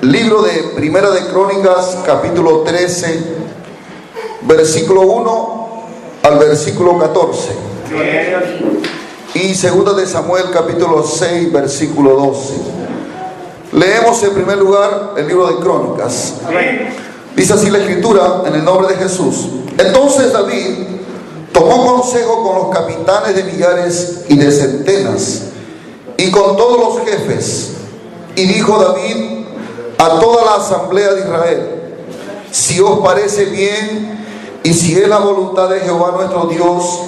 Libro de Primera de Crónicas, capítulo 13, versículo 1 al versículo 14. Y Segunda de Samuel, capítulo 6, versículo 12. Leemos en primer lugar el libro de Crónicas. Dice así la escritura, en el nombre de Jesús. Entonces David tomó consejo con los capitanes de millares y de centenas, y con todos los jefes. Y dijo David a toda la asamblea de Israel: si os parece bien y si es la voluntad de Jehová nuestro Dios,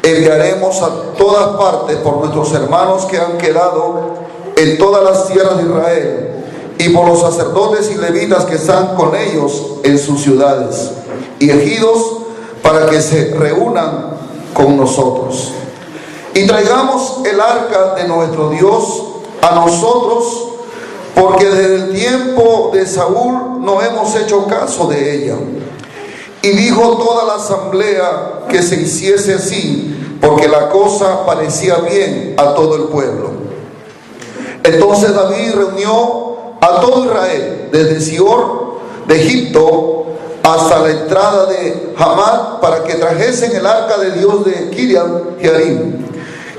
enviaremos a todas partes por nuestros hermanos que han quedado en todas las tierras de Israel, y por los sacerdotes y levitas que están con ellos en sus ciudades y ejidos, para que se reúnan con nosotros. Y traigamos el arca de nuestro Dios a nosotros, porque desde el tiempo de Saúl no hemos hecho caso de ella. Y dijo toda la asamblea que se hiciese así, porque la cosa parecía bien a todo el pueblo. Entonces David reunió a todo Israel, desde Sior de Egipto hasta la entrada de Hamat, para que trajesen el arca de Dios de Kiriat Jearim.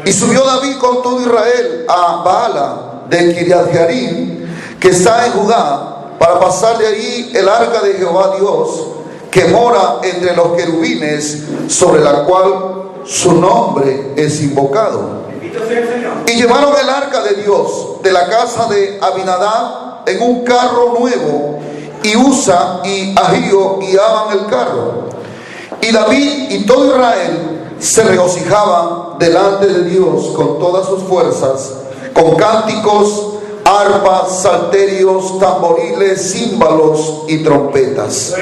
Y subió David con todo Israel a Baala de Kiriat Jearim, que está en Judá, para pasar de ahí el arca de Jehová Dios, que mora entre los querubines, sobre la cual su nombre es invocado. Y llevaron el arca de Dios de la casa de Abinadab en un carro nuevo, y Usa y Ahío guiaban el carro. Y David y todo Israel se regocijaban delante de Dios con todas sus fuerzas, con cánticos, arpas, salterios, tamboriles, címbalos y trompetas.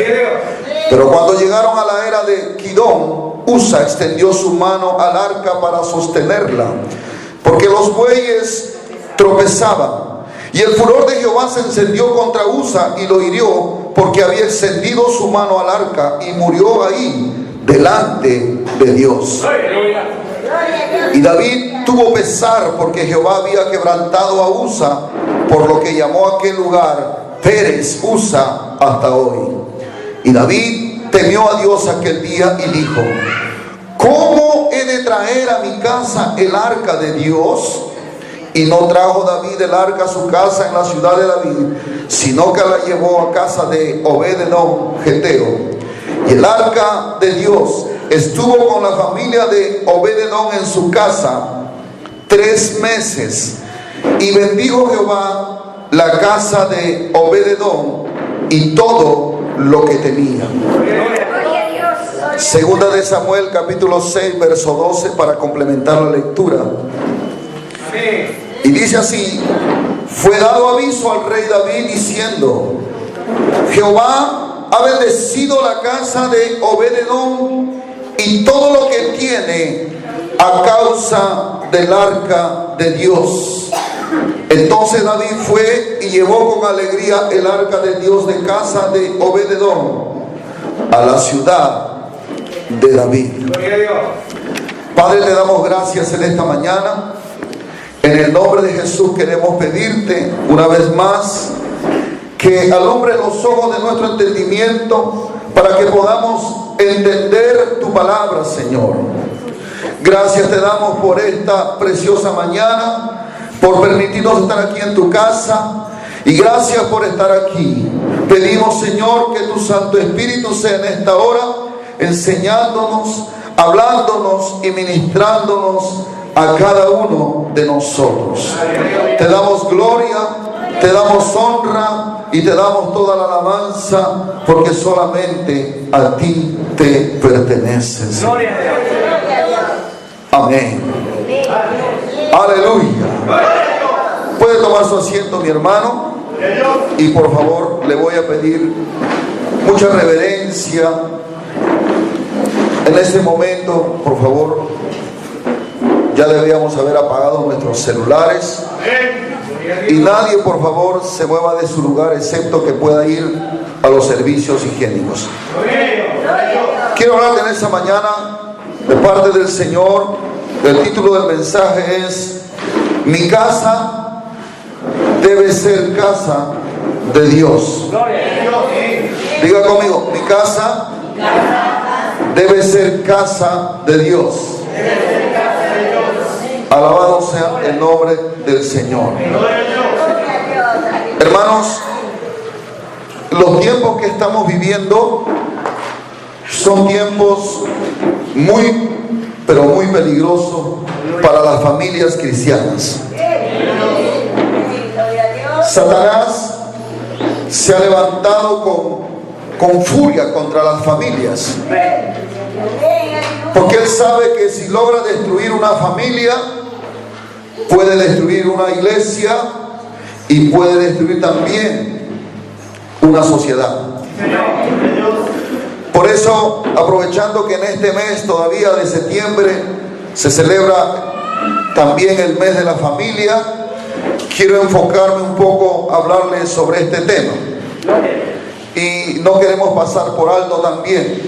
Pero cuando llegaron a la era de Kidón, Usa extendió su mano al arca para sostenerla, porque los bueyes tropezaban. Y el furor de Jehová se encendió contra Usa y lo hirió, porque había extendido su mano al arca, y murió ahí delante de Dios. Y David tuvo pesar, porque Jehová había quebrantado a Usa, por lo que llamó a aquel lugar Pérez Usa hasta hoy. Y David temió a Dios aquel día y dijo: ¿cómo he de traer a mi casa el arca de Dios? Y no trajo David el arca a su casa en la ciudad de David, sino que la llevó a casa de Obed-edom Geteo. Y el arca de Dios estuvo con la familia de Obed-edom en su casa 3 meses. Y bendijo Jehová la casa de Obed-edom y todo lo que tenía. Segunda de Samuel, capítulo 6, verso 12, para complementar la lectura. Y dice así: fue dado aviso al rey David diciendo: Jehová ha bendecido la casa de Obed-edom y todo lo que tiene a causa del arca de Dios. Entonces David fue y llevó con alegría el arca de Dios de casa de Obed-edom a la ciudad de David. Padre, te damos gracias en esta mañana. En el nombre de Jesús queremos pedirte una vez más que alumbre los ojos de nuestro entendimiento, para que podamos entender tu palabra, Señor. Gracias te damos por esta preciosa mañana, por permitirnos estar aquí en tu casa, y gracias por estar aquí. Pedimos, Señor, que tu Santo Espíritu sea en esta hora enseñándonos, hablándonos y ministrándonos a cada uno de nosotros. Te damos gloria, te damos honra y te damos toda la alabanza, porque solamente a ti te perteneces. Amén. Aleluya. Puede tomar su asiento, mi hermano, y por favor le voy a pedir mucha reverencia en este momento. Por favor, ya deberíamos haber apagado nuestros celulares, y nadie, por favor, se mueva de su lugar excepto que pueda ir a los servicios higiénicos. Quiero hablar en esta mañana de parte del Señor. El título del mensaje es: mi casa debe ser casa de Dios. Diga conmigo, mi casa debe ser casa de Dios. Alabado sea el nombre del Señor. Hermanos, los tiempos que estamos viviendo son tiempos muy, pero muy peligrosos para las familias cristianas. Satanás se ha levantado con furia contra las familias, porque él sabe que si logra destruir una familia, puede destruir una iglesia y puede destruir también una sociedad. Por eso, aprovechando que en este mes todavía de septiembre se celebra también el mes de la familia, quiero enfocarme un poco a hablarles sobre este tema. Y no queremos pasar por alto también.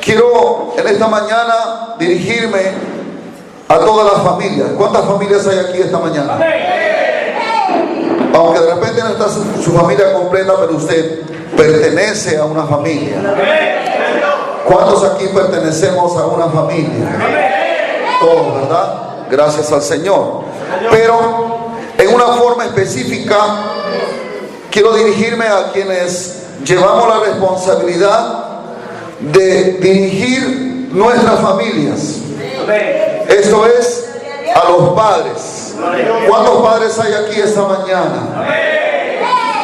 Quiero en esta mañana dirigirme a todas las familias. ¿Cuántas familias hay aquí esta mañana? Aunque de repente no está su familia completa, pero usted pertenece a una familia. ¿Cuántos aquí pertenecemos a una familia? Todos, ¿verdad? Gracias al Señor. Pero en una forma específica quiero dirigirme a quienes llevamos la responsabilidad de dirigir nuestras familias. Esto es a los padres. ¿Cuántos padres hay aquí esta mañana?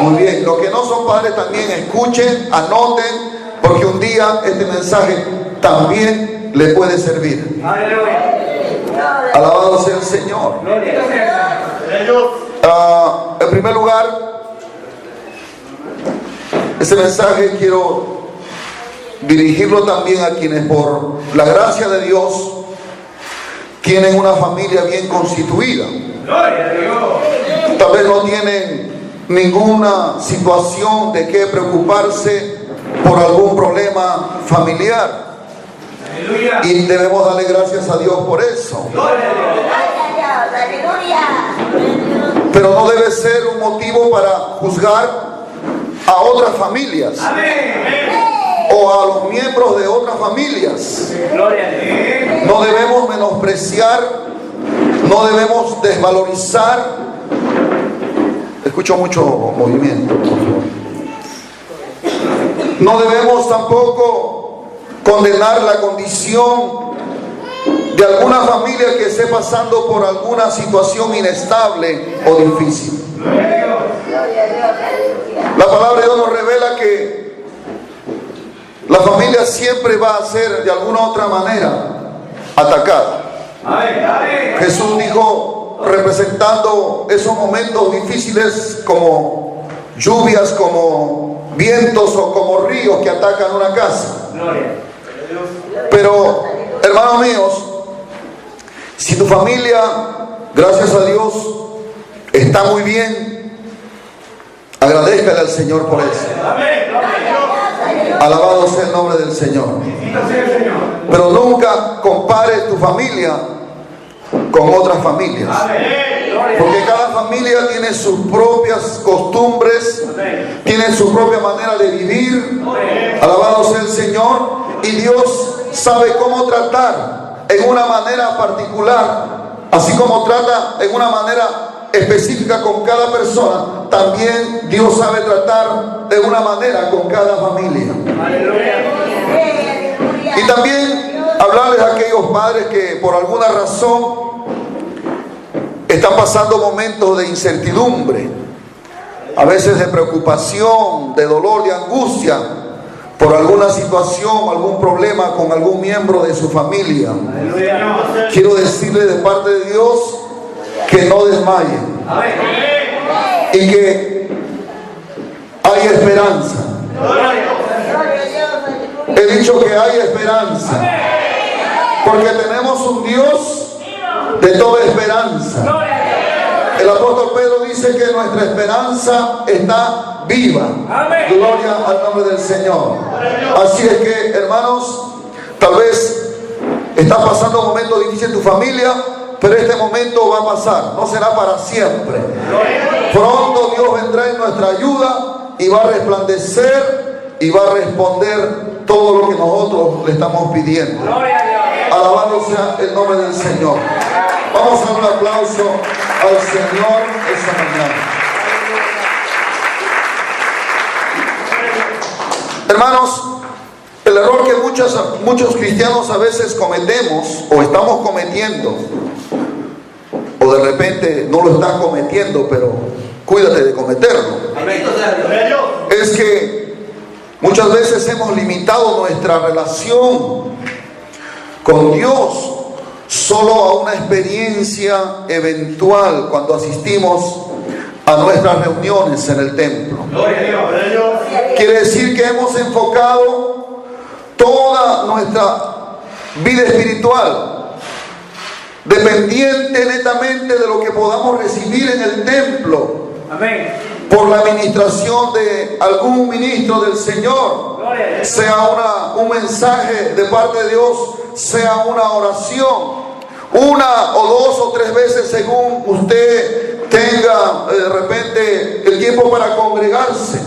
Muy bien, los que no son padres también escuchen, anoten, porque un día este mensaje también le puede servir. Alabado sea el Señor. En primer lugar, este mensaje quiero dirigirlo también a quienes por la gracia de Dios tienen una familia bien constituida. Tal vez no tienen ninguna situación de qué preocuparse por algún problema familiar. Y debemos darle gracias a Dios por eso. Pero no debe ser un motivo para juzgar a otras familias o a los miembros de otras familias. No debemos menospreciar, no debemos desvalorizar. Escucho mucho movimiento, por favor. No debemos tampoco condenar la condición de alguna familia que esté pasando por alguna situación inestable o difícil. La palabra de Dios nos revela que la familia siempre va a ser de alguna otra manera atacada. Jesús dijo, representando esos momentos difíciles como lluvias, como vientos o como ríos que atacan una casa. Pero, hermanos míos, si tu familia, gracias a Dios, está muy bien, agradézcale al Señor por eso. Alabado sea el nombre del Señor. Pero nunca compares tu familia con otras familias, porque cada familia tiene sus propias costumbres, tiene su propia manera de vivir. Alabado sea el Señor. Y Dios sabe cómo tratar en una manera particular, así como trata en una manera específica con cada persona, también Dios sabe tratar de una manera con cada familia. Y también hablarles a aquellos padres que por alguna razón están pasando momentos de incertidumbre, a veces de preocupación, de dolor, de angustia por alguna situación, algún problema con algún miembro de su familia. Quiero decirle de parte de Dios que no desmayen y que hay esperanza. He dicho que hay esperanza, porque tenemos un Dios de toda esperanza. El apóstol Pedro dice que nuestra esperanza está viva. Gloria al nombre del Señor. Así es que, hermanos, tal vez estás pasando momentos difíciles en tu familia, pero este momento va a pasar, no será para siempre. Pronto Dios vendrá en nuestra ayuda y va a resplandecer y va a responder todo lo que nosotros le estamos pidiendo. Alabado sea el nombre del Señor. Vamos a dar un aplauso al Señor esta mañana. Hermanos, el error que muchos cristianos a veces cometemos o estamos cometiendo, o de repente no lo estás cometiendo, pero cuídate de cometerlo, es que muchas veces hemos limitado nuestra relación con Dios solo a una experiencia eventual cuando asistimos a nuestras reuniones en el templo. Quiere decir que hemos enfocado toda nuestra vida espiritual dependiente netamente de lo que podamos recibir en el templo. Amén. Por la administración de algún ministro del Señor, sea un mensaje de parte de Dios, sea una oración, una o dos o tres veces según usted tenga de repente el tiempo para congregarse.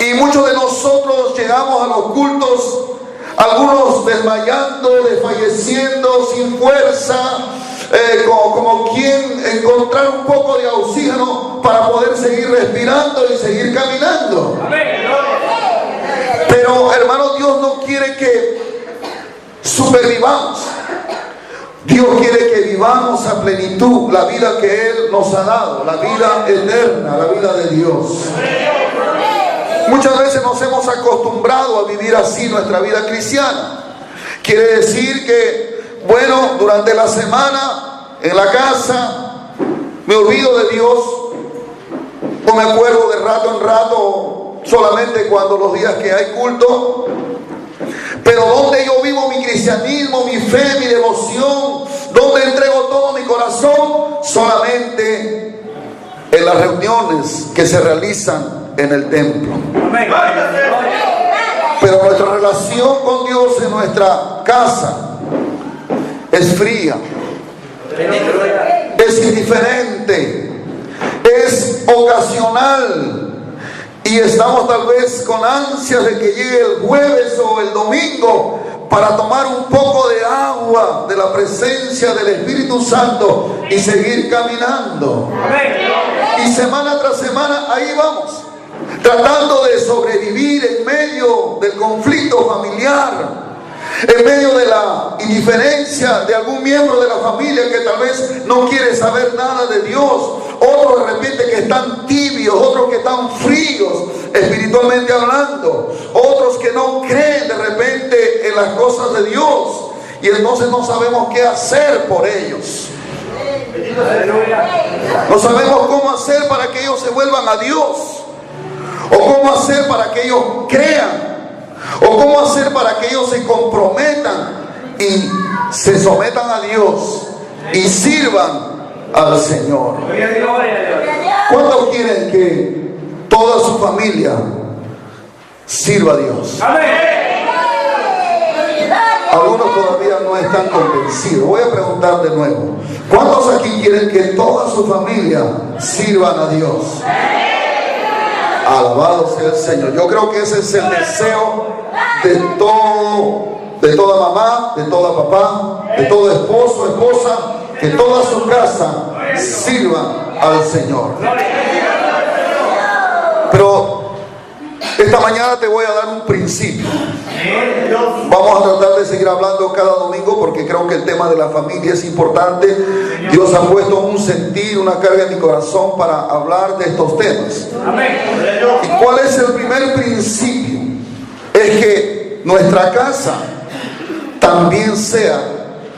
Y muchos de nosotros llegamos a los cultos, algunos desmayando, desfalleciendo, sin fuerza, como quien encontrar un poco de oxígeno para poder seguir respirando y seguir caminando. Pero hermano, Dios no quiere que supervivamos. Dios quiere que vivamos a plenitud la vida que Él nos ha dado, la vida eterna, la vida de Dios. Muchas veces nos hemos acostumbrado a vivir así nuestra vida cristiana. Quiere decir que, bueno, durante la semana, en la casa, me olvido de Dios, o me acuerdo de rato en rato, solamente cuando los días que hay culto. Pero donde yo vivo mi cristianismo, mi fe, mi devoción, donde entrego todo mi corazón, solamente en las reuniones que se realizan en el templo. Pero nuestra relación con Dios en nuestra casa es fría, es indiferente, es ocasional. Y estamos tal vez con ansias de que llegue el jueves o el domingo para tomar un poco de agua de la presencia del Espíritu Santo y seguir caminando. Y semana tras semana ahí vamos, tratando de sobrevivir en medio del conflicto familiar, en medio de la indiferencia de algún miembro de la familia que tal vez no quiere saber nada de Dios, otros de repente que están tibios, otros que están fríos espiritualmente hablando, otros que no creen de repente en las cosas de Dios y entonces no sabemos qué hacer por ellos. No sabemos cómo hacer para que ellos se vuelvan a Dios, o cómo hacer para que ellos crean, o cómo hacer para que ellos se comprometan y se sometan a Dios y sirvan al Señor. ¿Cuántos quieren que toda su familia sirva a Dios? Algunos todavía no están convencidos. Voy a preguntar de nuevo. ¿Cuántos aquí quieren que toda su familia sirvan a Dios? Alabado sea el Señor. Yo creo que ese es el deseo de toda mamá, de toda papá, de todo esposo, esposa, que toda su casa sirva al Señor. Pero esta mañana te voy a dar un principio. Vamos a tratar de seguir hablando cada domingo porque creo que el tema de la familia es importante. Dios ha puesto un sentir, una carga en mi corazón para hablar de estos temas. ¿Y cuál es el primer principio? Es que nuestra casa también sea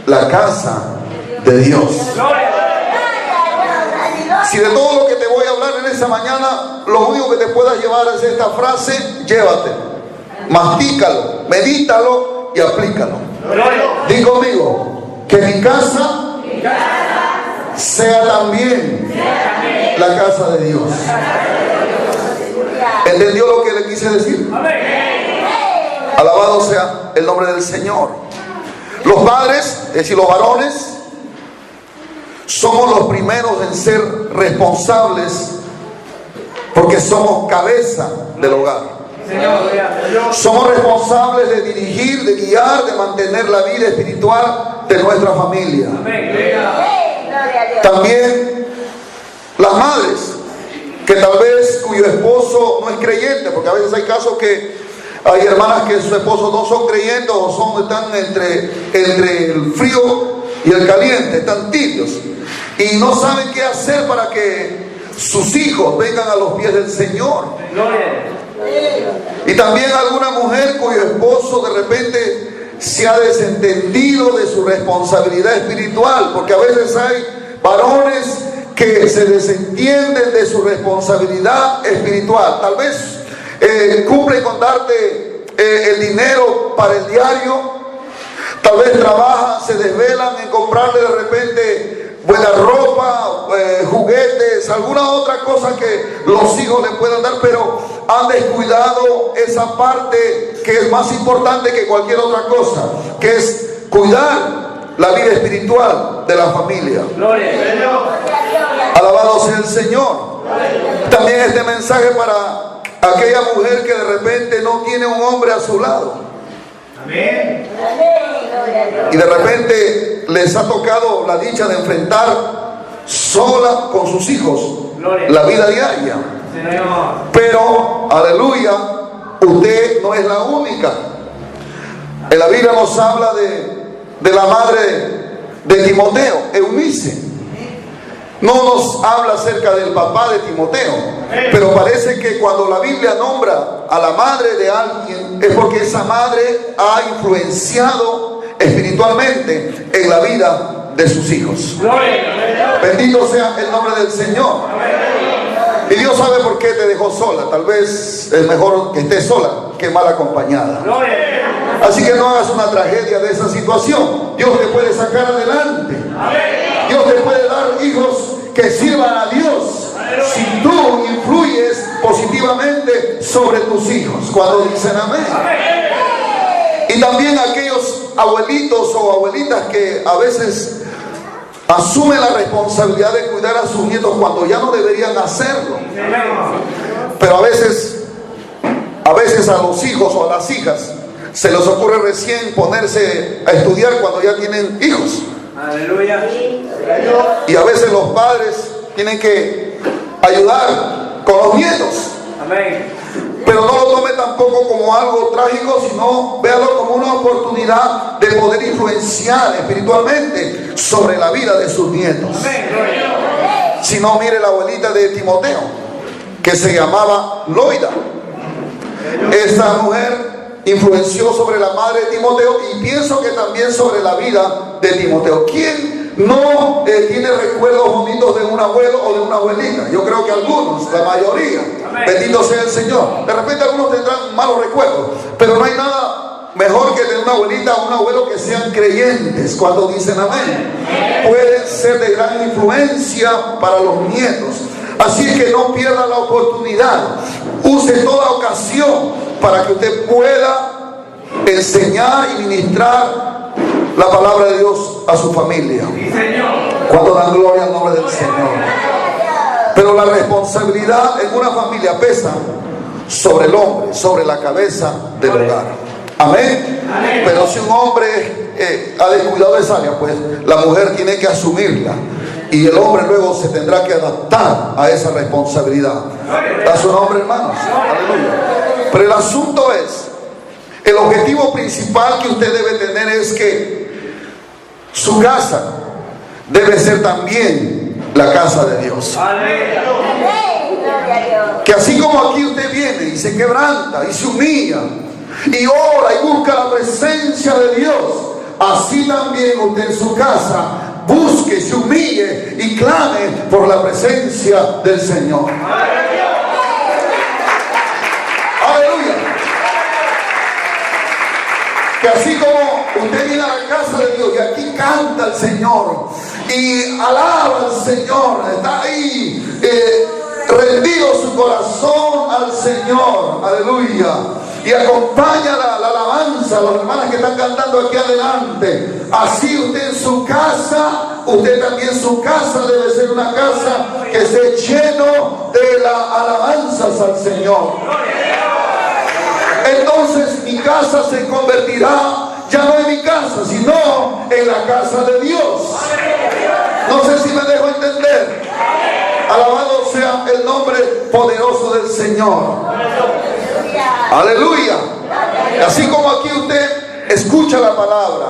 la casa de Dios. Si de todo lo que te voy a hablar en esta mañana, lo único que te pueda llevar es esta frase, llévate, mastícalo, medítalo y aplícalo. Di conmigo, que mi casa sea también la casa de Dios. ¿Entendió lo que le quise decir? Alabado sea el nombre del Señor. Los padres, es decir, los varones, somos los primeros en ser responsables porque somos cabeza del hogar. Somos responsables de dirigir, de guiar, de mantener la vida espiritual de nuestra familia. También las madres, que tal vez cuyo esposo no es creyente, porque a veces hay casos que hay hermanas que sus esposos no son creyentes o están entre el frío y el caliente, están tibios y no saben qué hacer para que sus hijos vengan a los pies del Señor. Y también alguna mujer cuyo esposo de repente se ha desentendido de su responsabilidad espiritual, porque a veces hay varones que se desentienden de su responsabilidad espiritual. Tal vez cumplen con darte el dinero para el diario, tal vez trabajan, se desvelan en comprarle de repente buena ropa, juguetes, alguna otra cosa que los hijos le puedan dar, pero han descuidado esa parte que es más importante que cualquier otra cosa, que es cuidar la vida espiritual de la familia. Alabado sea el Señor. También este mensaje para aquella mujer que de repente no tiene un hombre a su lado. Amén. Y de repente les ha tocado la dicha de enfrentar sola con sus hijos la vida diaria. Pero, aleluya, usted no es la única. En la Biblia nos habla de la madre de Timoteo, Eunice. No nos habla acerca del papá de Timoteo, pero parece que cuando la Biblia nombra a la madre de alguien es porque esa madre ha influenciado espiritualmente en la vida de sus hijos. Bendito sea el nombre del Señor. Y Dios sabe por qué te dejó sola. Tal vez es mejor que estés sola que mal acompañada. Así que no hagas una tragedia de esa situación. Dios te puede sacar adelante. Dios te puede dar hijos que sirvan a Dios si tú influyes positivamente sobre tus hijos. Cuando dicen amén. Y también aquellos abuelitos o abuelitas que a veces asumen la responsabilidad de cuidar a sus nietos cuando ya no deberían hacerlo. Pero a veces a los hijos o a las hijas se les ocurre recién ponerse a estudiar cuando ya tienen hijos. Aleluya. Y a veces los padres tienen que ayudar con los nietos. Amén. Pero no lo tome tampoco como algo trágico, sino véalo como una oportunidad de poder influenciar espiritualmente sobre la vida de sus nietos. Si no, mire la abuelita de Timoteo, que se llamaba Loida. Esa mujer influenció sobre la madre de Timoteo y pienso que también sobre la vida de Timoteo. ¿Quién no tiene recuerdos bonitos de un abuelo o de una abuelita? Yo creo que algunos, la mayoría. Amén. Bendito sea el Señor. De repente algunos tendrán malos recuerdos, pero no hay nada mejor que tener una abuelita o un abuelo que sean creyentes. Cuando dicen amén, pueden ser de gran influencia para los nietos. Así es que no pierda la oportunidad. Use toda ocasión para que usted pueda enseñar y ministrar la palabra de Dios a su familia. Cuando dan gloria al nombre del Señor. Pero la responsabilidad en una familia pesa sobre el hombre, sobre la cabeza del hogar. Amén. Pero si un hombre ha descuidado esa área, pues la mujer tiene que asumirla. Y el hombre luego se tendrá que adaptar a esa responsabilidad. Da su nombre, hermanos. Aleluya. Pero el asunto es, el objetivo principal que usted debe tener es que su casa debe ser también la casa de Dios. Que así como aquí usted viene y se quebranta y se humilla y ora y busca la presencia de Dios, así también usted en su casa busque, se humille y clame por la presencia del Señor. Aleluya. Que así como usted viene a la casa de Dios y aquí canta al Señor y alaba al Señor, está ahí rendido su corazón al Señor. Señor. Aleluya. Y acompaña la alabanza, las hermanas que están cantando aquí adelante. Así usted en su casa, usted también su casa debe ser una casa que esté lleno de las alabanzas al Señor. Entonces mi casa se convertirá ya no en mi casa, sino en la casa de Dios. No sé si me dejo entender. Alabado sea el nombre poderoso del Señor. Aleluya. Así como aquí usted escucha la palabra,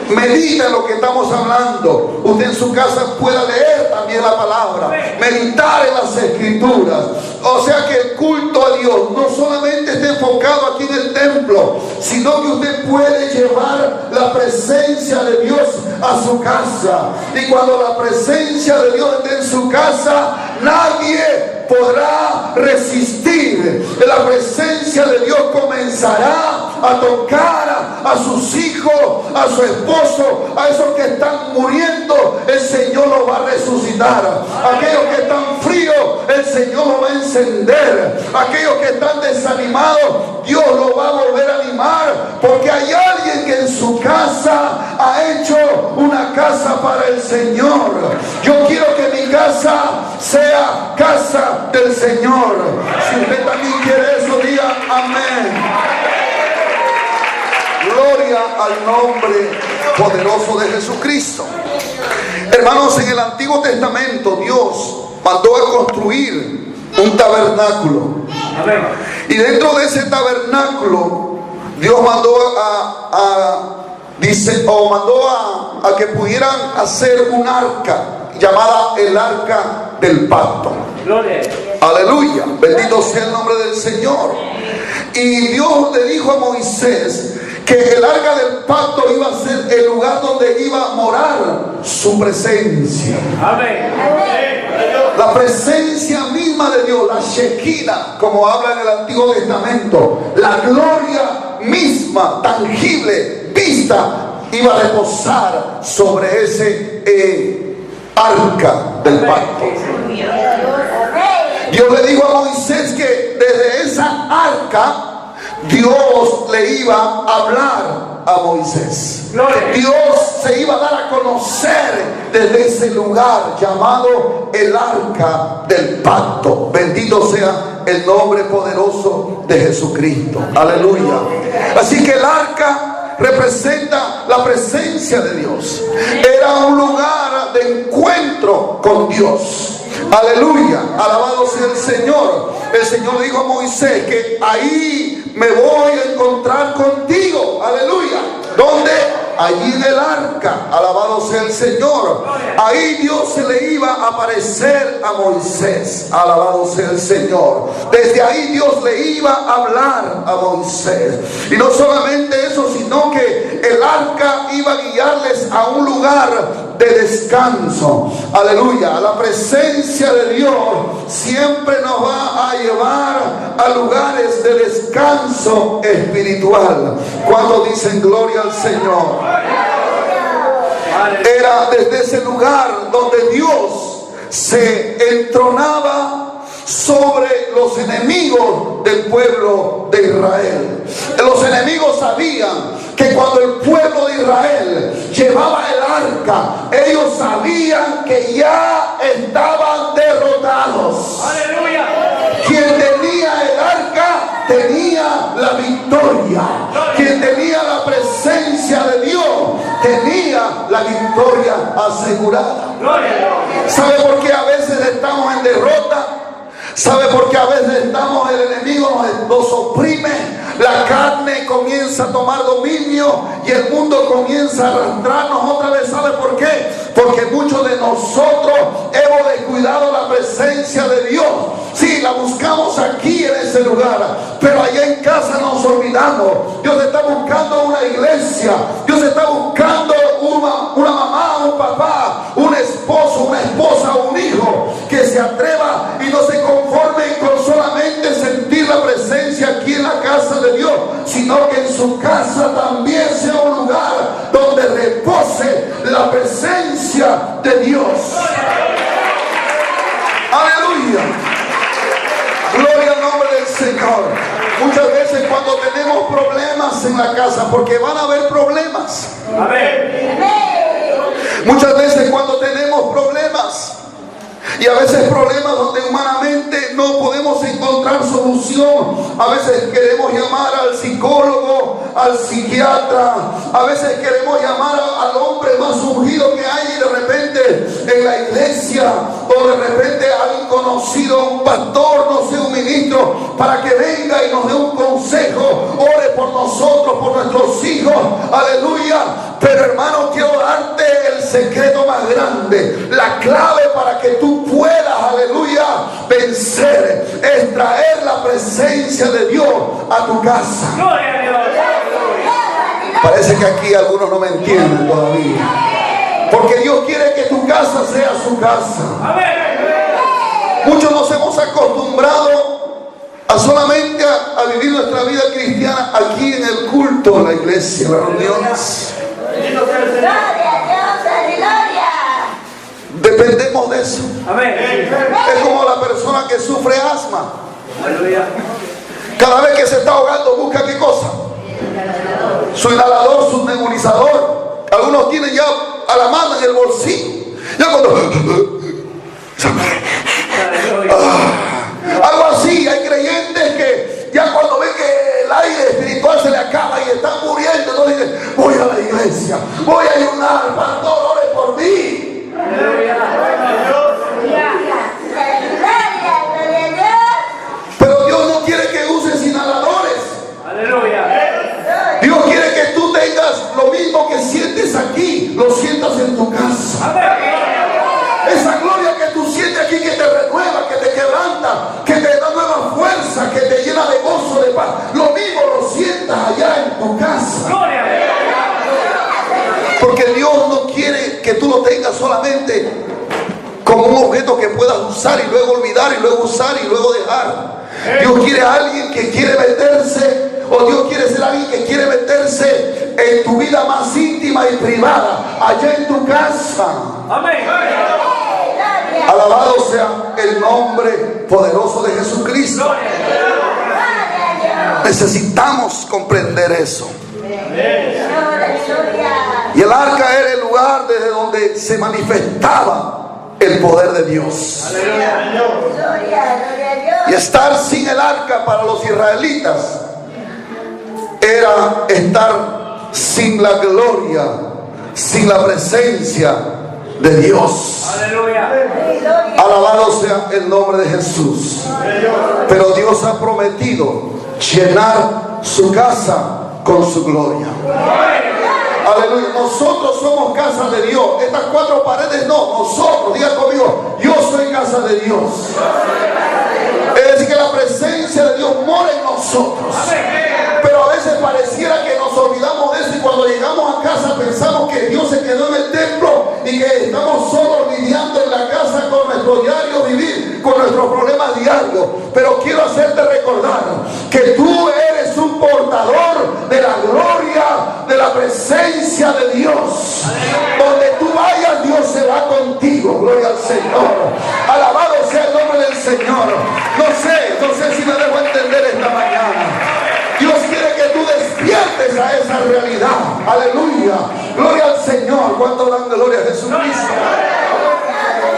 medita en lo que estamos hablando, usted en su casa pueda leer también la palabra, meditar en las escrituras. O sea que el culto a Dios no solamente esté enfocado aquí en el templo, sino que usted puede llevar la presencia de Dios a su casa. Y cuando la presencia de Dios esté en su casa, nadie podrá resistir. La presencia de Dios comenzará a tocar a sus hijos, a su esposo, a esos que están muriendo. El Señor los va a resucitar. Aquellos que están fríos, el Señor los va a encender. Aquellos que están desanimados, Dios los va a volver a animar, porque hay alguien que en su casa ha hecho una casa para el Señor. Yo quiero que mi casa sea casa del Señor. Si usted también quiere eso, diga amén. Gloria al nombre poderoso de Jesucristo. Hermanos, en el Antiguo Testamento Dios mandó a construir un tabernáculo. Y dentro de ese tabernáculo Dios mandó a que pudieran hacer un arca llamada el arca del pacto. Aleluya, bendito sea el nombre del Señor. Y Dios le dijo a Moisés que el arca del pacto iba a ser el lugar donde iba a morar su presencia. Amén. La presencia misma de Dios, la Shekinah, como habla en el Antiguo Testamento, la gloria misma, tangible, vista, iba a reposar sobre ese arca del pacto. Dios le dijo a Moisés que desde esa arca Dios le iba a hablar a Moisés. Dios se iba a dar a conocer desde ese lugar llamado el arca del pacto. Bendito sea el nombre poderoso de Jesucristo. Aleluya. Así que el arca representa la presencia de Dios. Era un lugar de encuentro con Dios. Aleluya, alabado sea el Señor. El Señor dijo a Moisés que ahí me voy a encontrar contigo. Aleluya. ¿Dónde? Allí en el arca. Alabado sea el Señor. Ahí Dios se le iba a aparecer a Moisés. Alabado sea el Señor. Desde ahí Dios le iba a hablar a Moisés. Y no solamente eso, sino que el arca iba a guiarles a un lugar de descanso. Aleluya. La presencia de Dios siempre nos va a llevar a lugares de descanso espiritual. Cuando dicen gloria al Señor. Era desde ese lugar donde Dios se entronaba sobre los enemigos del pueblo de Israel. Los enemigos sabían que cuando el pueblo de Israel llevaba el arca, ellos sabían que ya estaban derrotados. ¡Aleluya! Quien tenía el arca tenía la victoria. Quien tenía la presencia de Dios tenía la victoria asegurada. ¿Sabe por qué a veces estamos en derrota? ¿Sabe por qué a veces el enemigo nos oprime? La carne comienza a tomar dominio y el mundo comienza a arrastrarnos otra vez. ¿Sabe por qué? Porque muchos de nosotros hemos descuidado la presencia de Dios. Sí, la buscamos aquí en ese lugar, pero allá en casa nos olvidamos. Dios está buscando una iglesia. Dios está buscando una mamá, un papá, un esposo, una esposa, un hijo que se atreva y no se conforme con solamente sentir la presencia aquí en la casa de Dios, sino que en su casa también sea un lugar donde repose la presencia de Dios. Aleluya. Gloria al nombre Señor. Muchas veces cuando tenemos problemas en la casa, porque van a haber problemas. Amén. Muchas veces cuando tenemos problemas, y a veces problemas donde humanamente no podemos encontrar solución. A veces queremos llamar al psicólogo, al psiquiatra. A veces queremos llamar al hombre más ungido que hay, y de repente en la iglesia, o de repente alguien conocido, un pastor, no sé, un ministro, para que venga y nos dé un consejo, ore por nosotros, por nuestros hijos. Aleluya. Pero hermano, quiero darte el secreto más grande, la clave para que tú puedas, aleluya, vencer, es traer la presencia de Dios a tu casa. Gloria a Dios. Parece que aquí algunos no me entienden todavía, porque Dios quiere que tu casa sea su casa. Amén. Muchos nos hemos acostumbrado a solamente a vivir nuestra vida cristiana aquí en el culto, en la iglesia, en las reuniones. Dependemos de eso. Amén. Es como la persona que sufre asma. Aleluya. Cada vez que se está ahogando busca ¿qué cosa? Su inhalador, su nebulizador. Algunos tienen ya a la mano en el bolsillo. Ya cuando algo así. Hay creyentes que ya cuando ven que el aire espiritual se le acaba y están muriendo, entonces dicen: voy a la iglesia, voy a ayunar, pastor, ore por mí. Pero Dios no quiere que uses inhaladores. Aleluya. Dios quiere que tú tengas lo mismo que sientes aquí, lo sientas en tu casa. Amén. Esa gloria que tú sientes aquí, que te renueva, que te quebranta, que te da nueva fuerza, que te llena de gozo, de paz, lo mismo lo sientas allá en tu casa. Gloria a Dios. Porque Dios no quiere que tú lo tengas solamente como un objeto que puedas usar y luego olvidar y luego usar y luego dejar. Dios quiere a alguien que quiere meterse, o Dios quiere ser alguien que quiere meterse en tu vida más íntima y privada, allá en tu casa. Amén. Alabado sea el nombre poderoso de Jesucristo. Gloria a Dios. Necesitamos comprender eso. Y el arca era el lugar desde donde se manifestaba el poder de Dios. Y estar sin el arca para los israelitas era estar sin la gloria, sin la presencia de Dios. Aleluya. Alabado sea el nombre de Jesús. Pero Dios ha prometido llenar su casa con su gloria. Aleluya. Nosotros somos casa de Dios. Estas cuatro paredes no. Nosotros, diga conmigo: yo soy casa de Dios. Es decir, que la presencia de Dios mora en nosotros. Pero a veces pareciera que nos olvidamos de eso, y cuando llegamos a casa pensamos que Dios se quedó en el templo y que estamos solos lidiando en la casa con nuestro diario vivir, con nuestros problemas diarios. Pero quiero hacerte recordar que tú eres un portador de la gloria, de la presencia de Dios. Donde tú vayas, Dios se va contigo. Gloria al Señor. Alabado sea el nombre del Señor. No sé si me dejo entender esta mañana. Dios quiere que tú despiertes a esa realidad. Aleluya. Gloria al Señor. ¿Cuánto dan gloria a Jesucristo?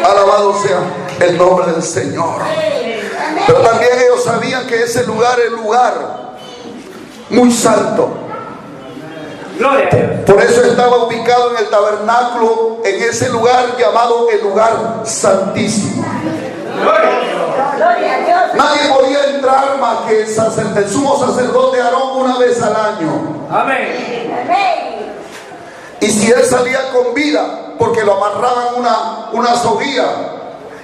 Alabado sea el nombre del Señor. Pero también ellos sabían que ese lugar es un lugar muy santo. Gloria a Dios. Por eso estaba ubicado en el tabernáculo, en ese lugar llamado el lugar santísimo. Nadie podía entrar más que el sumo sacerdote Aarón una vez al año. Amén. Y si él salía con vida, porque lo amarraban una soguía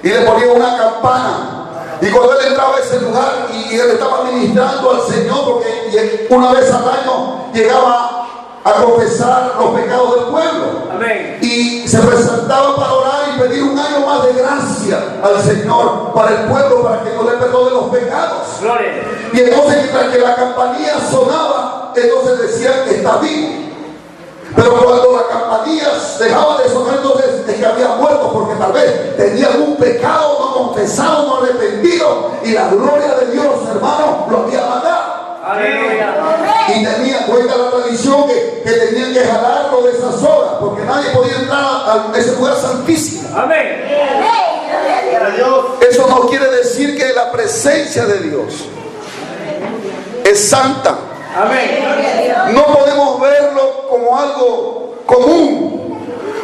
y le ponían una campana. Y cuando él entraba a ese lugar y él estaba ministrando al Señor, porque una vez al año llegaba a confesar los pecados del pueblo. Amén. Y se presentaba para orar y pedir un año más de gracia al Señor para el pueblo, para que Dios le perdone los pecados. Gloria. Y entonces, mientras que la campanilla sonaba, entonces decían que está vivo. Pero cuando la campanilla dejaba de sonar, entonces es que había muerto, porque tal vez tenía algún pecado no confesado, no arrepentido, y la gloria de Dios hermanos lo había matado. Aleluya. Y tenía cuenta la tradición que tenían que jalarlo de esas horas, porque nadie podía entrar a ese lugar santísimo. Amén. Eso no quiere decir que la presencia de Dios es santa. Amén. No podemos verlo como algo común,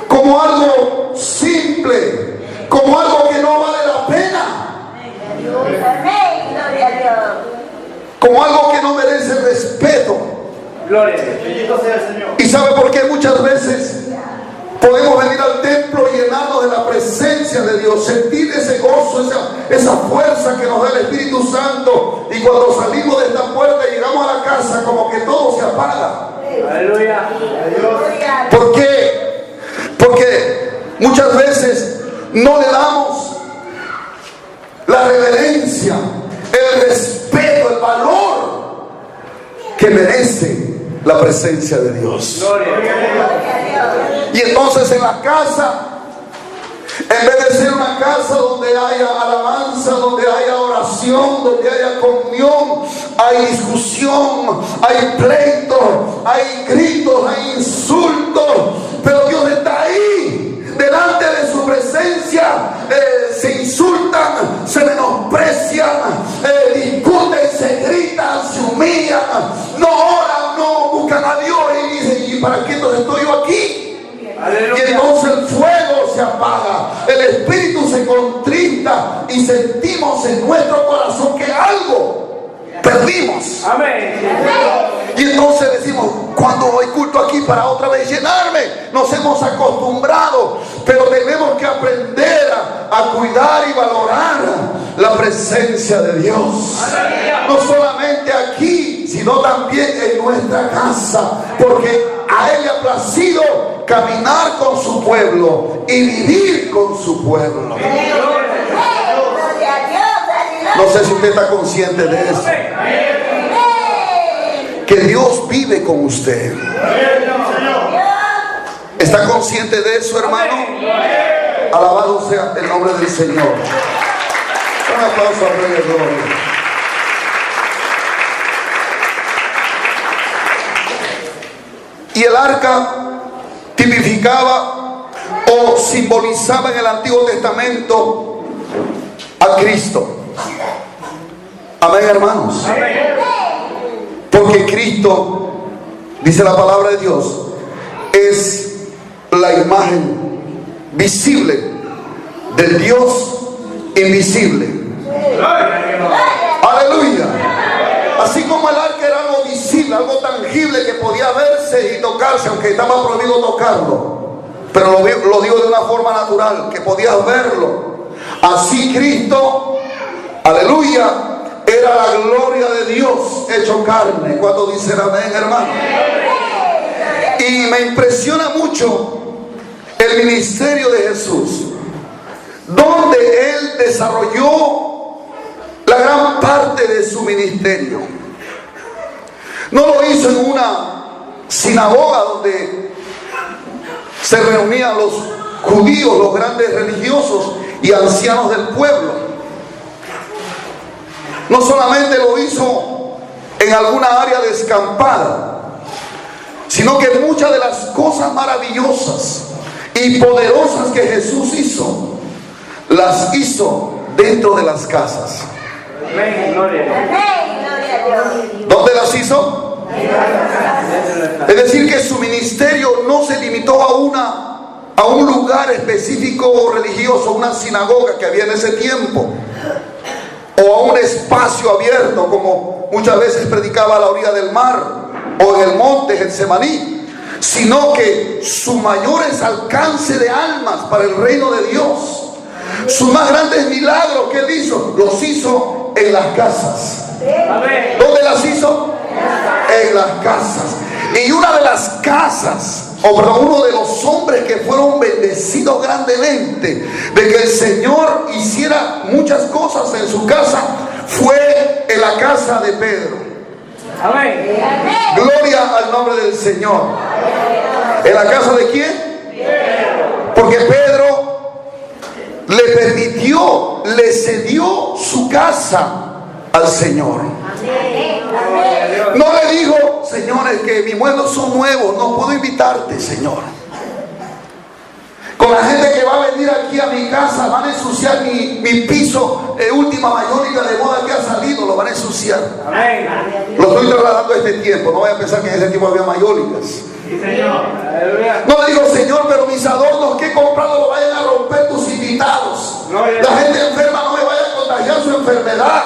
como algo simple, como algo que no vale la pena, como algo que no merece respeto. Gloria a Dios. Bendito sea el Señor. ¿Y sabe por qué muchas veces podemos venir al templo y llenarnos de la presencia de Dios, sentir ese gozo, esa fuerza que nos da el Espíritu Santo, y cuando salimos de esta puerta y llegamos a la casa como que todo se apaga? Aleluya. ¿Por qué? Porque muchas veces no le damos la reverencia, el respeto, el valor que merece la presencia de Dios. Gloria a Dios. Y entonces en la casa, en vez de ser una casa donde haya alabanza, donde haya oración, donde haya comunión, hay discusión, hay pleito, hay gritos, hay insultos, pero Dios está ahí. Delante de su presencia se insultan, se menosprecian, discuten, se gritan, se humillan, no oran, no buscan a Dios y dicen: ¿y para qué entonces estoy yo aquí? Aleluya. Y entonces el fuego se apaga, el espíritu se contrista y sentimos en nuestro corazón que algo perdimos. Amén. Y entonces decimos: cuando hay culto aquí para otra vez llenarme? Nos hemos acostumbrado, pero tenemos que aprender a cuidar y valorar la presencia de Dios. No solamente aquí, sino también en nuestra casa, porque a Él le ha placido caminar con su pueblo y vivir con su pueblo. No sé si usted está consciente de eso, que Dios vive con usted. ¿Está consciente de eso, hermano? Alabado sea el nombre del Señor. Un aplauso al Rey de Gloria. Y el arca tipificaba o simbolizaba en el Antiguo Testamento a Cristo. Amén, hermanos. Porque Cristo, dice la palabra de Dios, es la imagen visible del Dios invisible. Aleluya. Así como el arca era algo visible, algo tangible que podía verse y tocarse, aunque estaba prohibido tocarlo, pero lo digo de una forma natural, que podías verlo. Así Cristo, aleluya, era la gloria de Dios hecho carne. Cuando dicen amén, hermano. Y me impresiona mucho el ministerio de Jesús, donde Él desarrolló la gran parte de su ministerio. No lo hizo en una sinagoga donde se reunían los judíos, los grandes religiosos y ancianos del pueblo. No solamente lo hizo en alguna área descampada, sino que muchas de las cosas maravillosas y poderosas que Jesús hizo, las hizo dentro de las casas. Amén. Gloria a Dios. ¿Dónde las hizo? Es decir, que su ministerio no se limitó a un lugar específico religioso, una sinagoga que había en ese tiempo, o a un espacio abierto como muchas veces predicaba a la orilla del mar o en el monte Getsemaní, sino que su mayor alcance de almas para el reino de Dios, sus más grandes milagros que Él hizo, los hizo en las casas. Amén. ¿Dónde las hizo? En las casas. Y una de las casas, uno de los hombres que fueron bendecidos grandemente de que el Señor hiciera muchas cosas en su casa, fue en la casa de Pedro. Amén. Gloria al nombre del Señor. ¿En la casa de quién? Porque Pedro le permitió, le cedió su casa al Señor. No le dijo, señores, que mis muebles son nuevos, no puedo invitarte, Señor. Con la gente que va a venir aquí a mi casa, van a ensuciar mi piso, última mayólica de moda que ha salido, lo van a ensuciar. Lo estoy trasladando a este tiempo, no vaya a pensar que en ese tiempo había mayólicas. Sí, Señor. No le digo, Señor, pero mis adornos que he comprado lo vayan a romper tus invitados. La gente enferma no me vaya a contagiar su enfermedad.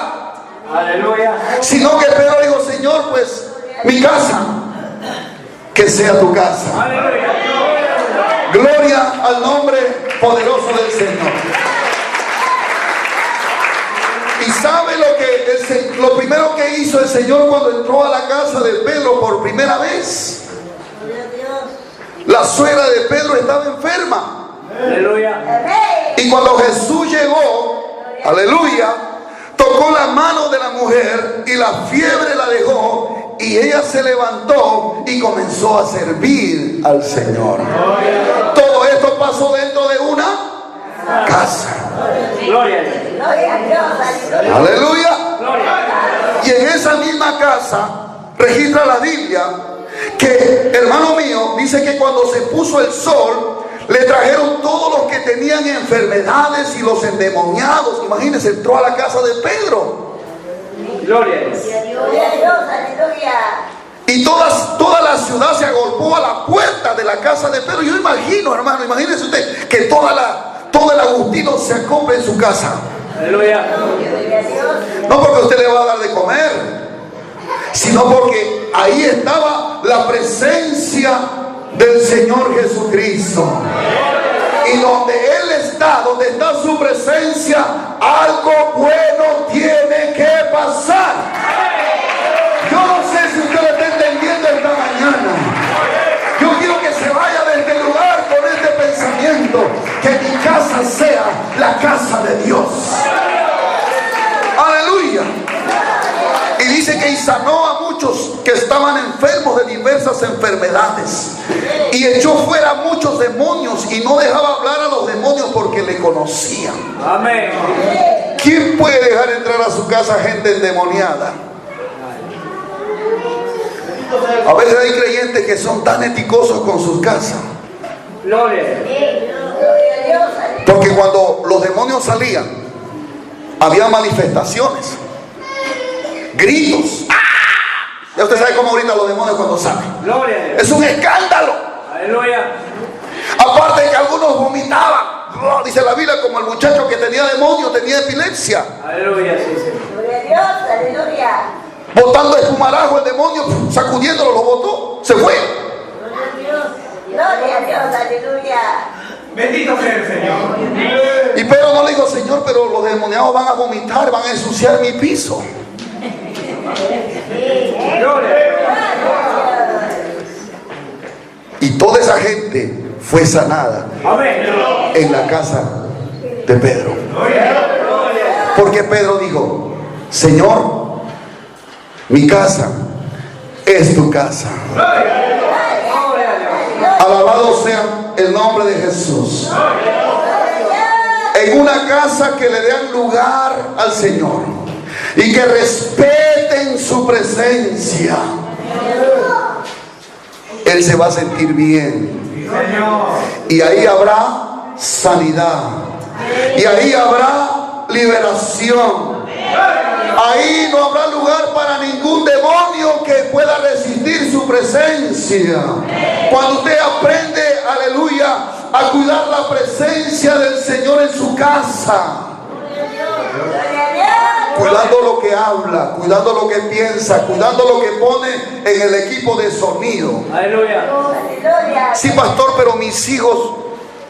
Aleluya. Sino que Pedro dijo, Señor, pues mi casa, que sea tu casa. Aleluya. Gloria al nombre poderoso del Señor. Y sabe lo primero que hizo el Señor cuando entró a la casa de Pedro por primera vez. La suegra de Pedro estaba enferma. Aleluya. Y cuando Jesús llegó, aleluya, tocó la mano de la mujer y la fiebre la dejó y ella se levantó y comenzó a servir al Señor. Todo esto pasó dentro de una casa. Gloria a Dios. Aleluya. Gloria. Y en esa misma casa registra la Biblia que, hermano mío, dice que cuando se puso el sol, le trajeron todos los que tenían enfermedades y los endemoniados. Imagínense, entró a la casa de Pedro. Gloria a Dios. Y toda la ciudad se agolpó a la puerta de la casa de Pedro. Yo imagino, hermano, imagínense usted que todo el agustino se acople en su casa. Aleluya. No porque usted le va a dar de comer, sino porque ahí estaba la presencia del Señor Jesucristo. Y donde Él está, donde está su presencia, algo bueno tiene que pasar. Yo no sé si usted lo está entendiendo esta mañana. Yo quiero que se vaya de este lugar con este pensamiento, que mi casa sea la casa de Dios. Aleluya. Y dice que sanó a muchos que estaban enfermos de diversas enfermedades. Y echó fuera muchos demonios y no dejaba hablar a los demonios porque le conocían. Amén. ¿Quién puede dejar entrar a su casa gente endemoniada? A veces hay creyentes que son tan eticosos con sus casas. Gloria. Porque cuando los demonios salían, había manifestaciones, gritos. Ya usted sabe cómo ahorita los demonios cuando salen. Gloria a Dios. Es un escándalo. Aleluya. Aparte de que algunos vomitaban. Dice la Biblia, como el muchacho que tenía demonio, tenía epilepsia. Aleluya, sí, Señor. Botando espumarajo el demonio, sacudiéndolo, lo botó, se fue. Bendito sea el Señor. Y Pedro no le dijo, Señor, pero los demoniados van a vomitar, van a ensuciar mi piso. Gloria. Y toda esa gente fue sanada Amén. en la casa de Pedro. Porque Pedro dijo, Señor, mi casa es tu casa. Alabado sea el nombre de Jesús. En una casa que le den lugar al Señor y que respeten su presencia, Él se va a sentir bien. Y ahí habrá sanidad. Y ahí habrá liberación. Ahí no habrá lugar para ningún demonio que pueda resistir su presencia. Cuando usted aprende, aleluya, a cuidar la presencia del Señor en su casa, cuidando lo que habla, cuidando lo que piensa, cuidando lo que pone en el equipo de sonido. Aleluya. Sí, pastor, pero mis hijos,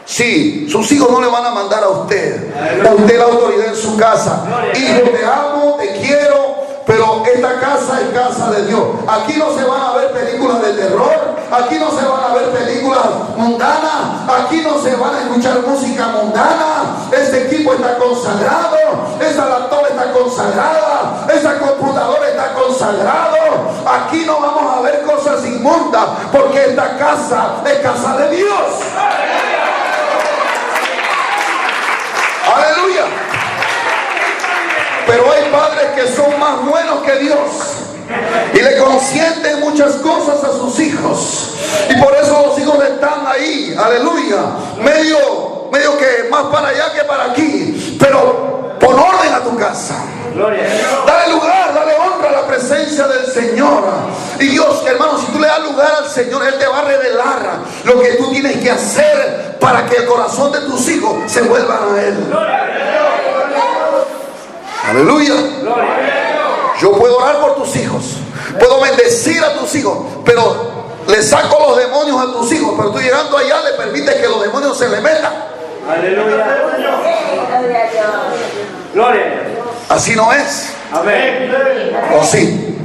sí, sus hijos no le van a mandar a usted. Usted es la autoridad en su casa. Hijo, te amo, te quiero, pero esta casa es casa de Dios. Aquí no se van a ver películas de terror, aquí no se van a ver películas mundanas, aquí no se van a escuchar música mundana. Este equipo está consagrado, esa laptop está consagrada, esa computadora está consagrado. Aquí no vamos a ver cosas inmundas, porque esta casa es casa de Dios. Aleluya. Pero hay padres que son más buenos que Dios y le consienten muchas cosas a sus hijos, y por eso los hijos están ahí, aleluya, medio que más para allá que para aquí. Pero pon orden a tu casa, dale lugar, dale honra a la presencia del Señor. Y Dios, hermano, si tú le das lugar al Señor, Él te va a revelar lo que tú tienes que hacer para que el corazón de tus hijos se vuelvan a Él. Aleluya. Yo puedo orar por tus hijos, puedo bendecir a tus hijos, pero le saco los demonios a tus hijos, pero tú llegando allá le permites que los demonios se le metan. Aleluya. Gloria. Así no es. Amén. ¿O sí?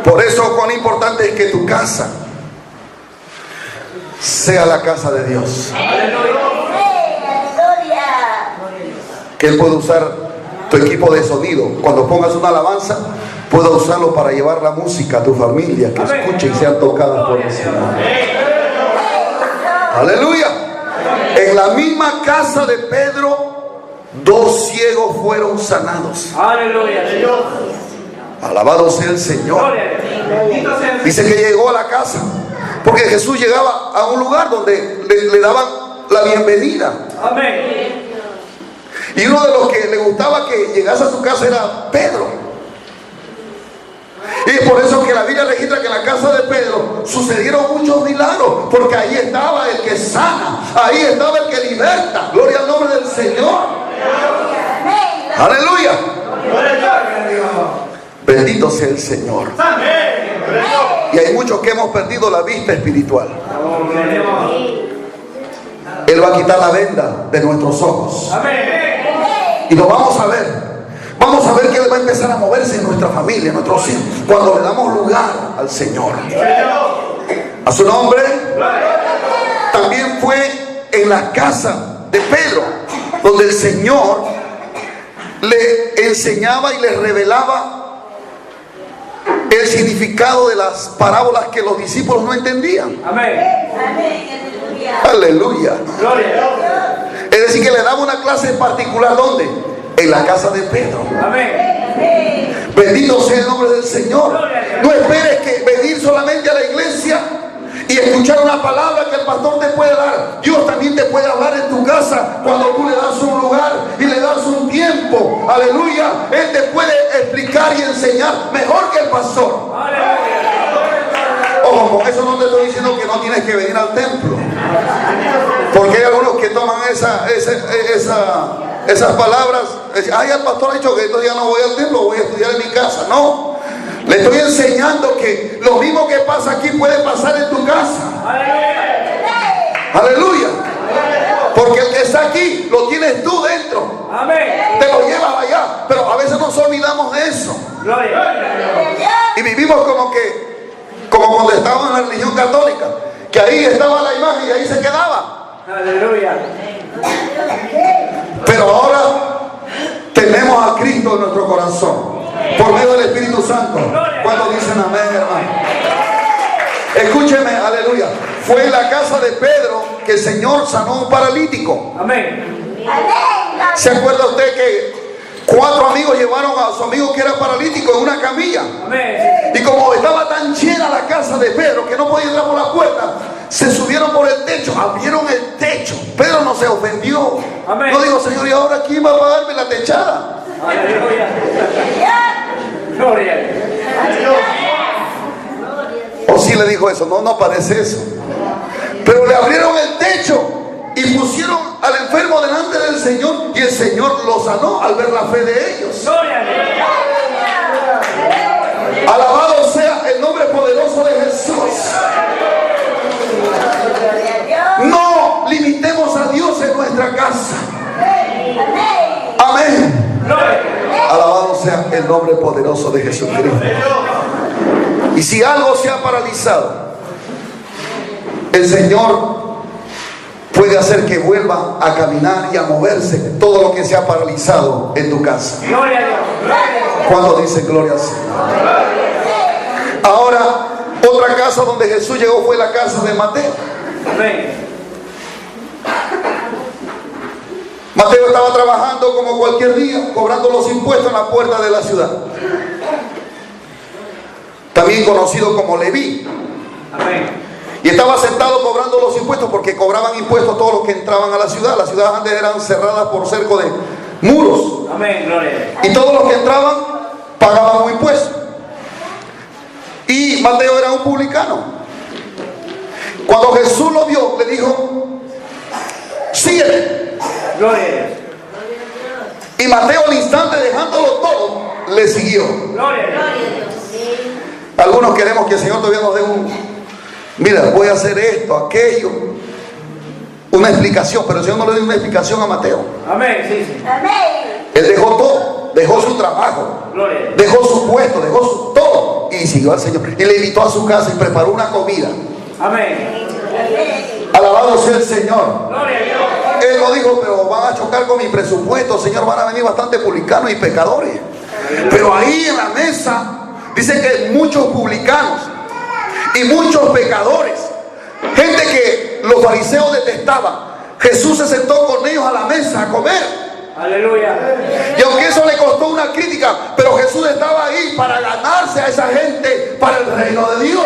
Por eso cuán importante es que tu casa sea la casa de Dios. Que Él puede usar tu equipo de sonido. Cuando pongas una alabanza, pueda usarlo para llevar la música a tu familia, que escuche y sean tocadas por el Señor. Aleluya. En la misma casa de Pedro, 2 ciegos fueron sanados. Aleluya. Alabado sea el Señor. Dice que llegó a la casa, porque Jesús llegaba a un lugar donde le daban la bienvenida. Amén. Y uno de los que le gustaba que llegase a su casa era Pedro. Y es por eso que la Biblia registra que en la casa de Pedro sucedieron muchos milagros, porque ahí estaba el que sana, ahí estaba el que liberta. Gloria al nombre del Señor. Aleluya. Bendito sea el Señor. Y hay muchos que hemos perdido la vista espiritual. Él va a quitar la venda de nuestros ojos. Y lo vamos a ver. Vamos a ver que Él va a empezar a moverse en nuestra familia, en nuestros hijos, cuando le damos lugar al Señor. A su nombre. También fue en la casa de Pedro, donde el Señor le enseñaba y le revelaba el significado de las parábolas que los discípulos no entendían. Amén. Aleluya. Es decir, que le daba una clase particular. ¿Dónde? En la casa de Pedro. Amén. Bendito sea el nombre del Señor. No esperes que venir solamente a la iglesia y escuchar una palabra que el pastor te puede dar. Dios también te puede hablar en tu casa cuando tú le das un lugar y le das un tiempo. Aleluya. Él te puede explicar y enseñar mejor que el pastor. Ojo, con eso no te estoy diciendo que no tienes que venir al templo, porque hay algunos que toman esas palabras. Ay, el pastor ha dicho que entonces ya no voy al templo, voy a estudiar en mi casa. No, le estoy enseñando que lo mismo que pasa aquí puede pasar en tu casa. Aleluya. Porque el que está aquí lo tienes tú dentro. Te lo llevas allá, pero a veces nos olvidamos de eso y vivimos como cuando estábamos en la religión católica, que ahí estaba la imagen y ahí se quedaba. Aleluya. Pero ahora tenemos a Cristo en nuestro corazón por medio del Espíritu Santo. Cuando dicen amén, hermano, escúcheme, aleluya. Fue en la casa de Pedro que el Señor sanó a un paralítico. Amén. ¿Se acuerda usted que 4 amigos llevaron a su amigo que era paralítico en una camilla? Amén. Y como estaba tan llena la casa de Pedro que no podía entrar por la puerta, se subieron por el techo, abrieron el techo. Pedro no se ofendió. Amén. No dijo, Señor, ¿y ahora quién va a pagarme la techada? Aleluya. Gloria. O sí le dijo eso. No parece eso. Pero le abrieron el techo y pusieron al enfermo delante del Señor, y el Señor lo sanó al ver la fe de ellos. Gloria. Alabado sea el nombre poderoso de Jesús. No limitemos a Dios en nuestra casa. Amén. Alabado sea el nombre poderoso de Jesucristo. Y si algo se ha paralizado, el Señor puede hacer que vuelva a caminar y a moverse todo lo que se ha paralizado en tu casa. Gloria a Dios. Cuando dice gloria al Señor. Ahora, otra casa donde Jesús llegó fue la casa de Mateo. Amén. Mateo estaba trabajando como cualquier día, cobrando los impuestos en la puerta de la ciudad, también conocido como Leví. Amén. Y estaba sentado cobrando los impuestos, porque cobraban impuestos todos los que entraban a la ciudad. Las ciudades antes eran cerradas por cerco de muros. Amén, gloria. Y todos los que entraban pagaban un impuesto. Y Mateo era un publicano. Cuando Jesús lo vio, le dijo: sígueme. Gloria a Dios. Y Mateo, al instante, dejándolo todo, le siguió. Gloria a Dios. Algunos queremos que el Señor todavía nos dé mira, voy a hacer esto, aquello, una explicación, pero el Señor no le dio una explicación a Mateo. Amén, sí, sí. Él dejó todo, dejó su trabajo, Gloria a Dios. dejó su puesto, dejó todo y siguió al Señor. Y le invitó a su casa y preparó una comida. Amén. Alabado sea el Señor. Gloria a Dios. Él no dijo: pero van a chocar con mi presupuesto, Señor, van a venir bastante publicanos y pecadores. Pero ahí en la mesa dice que muchos publicanos y muchos pecadores, gente que los fariseos detestaban, Jesús se sentó con ellos a la mesa a comer. Aleluya. Y aunque eso le costó una crítica, pero Jesús estaba ahí para ganarse a esa gente para el reino de Dios.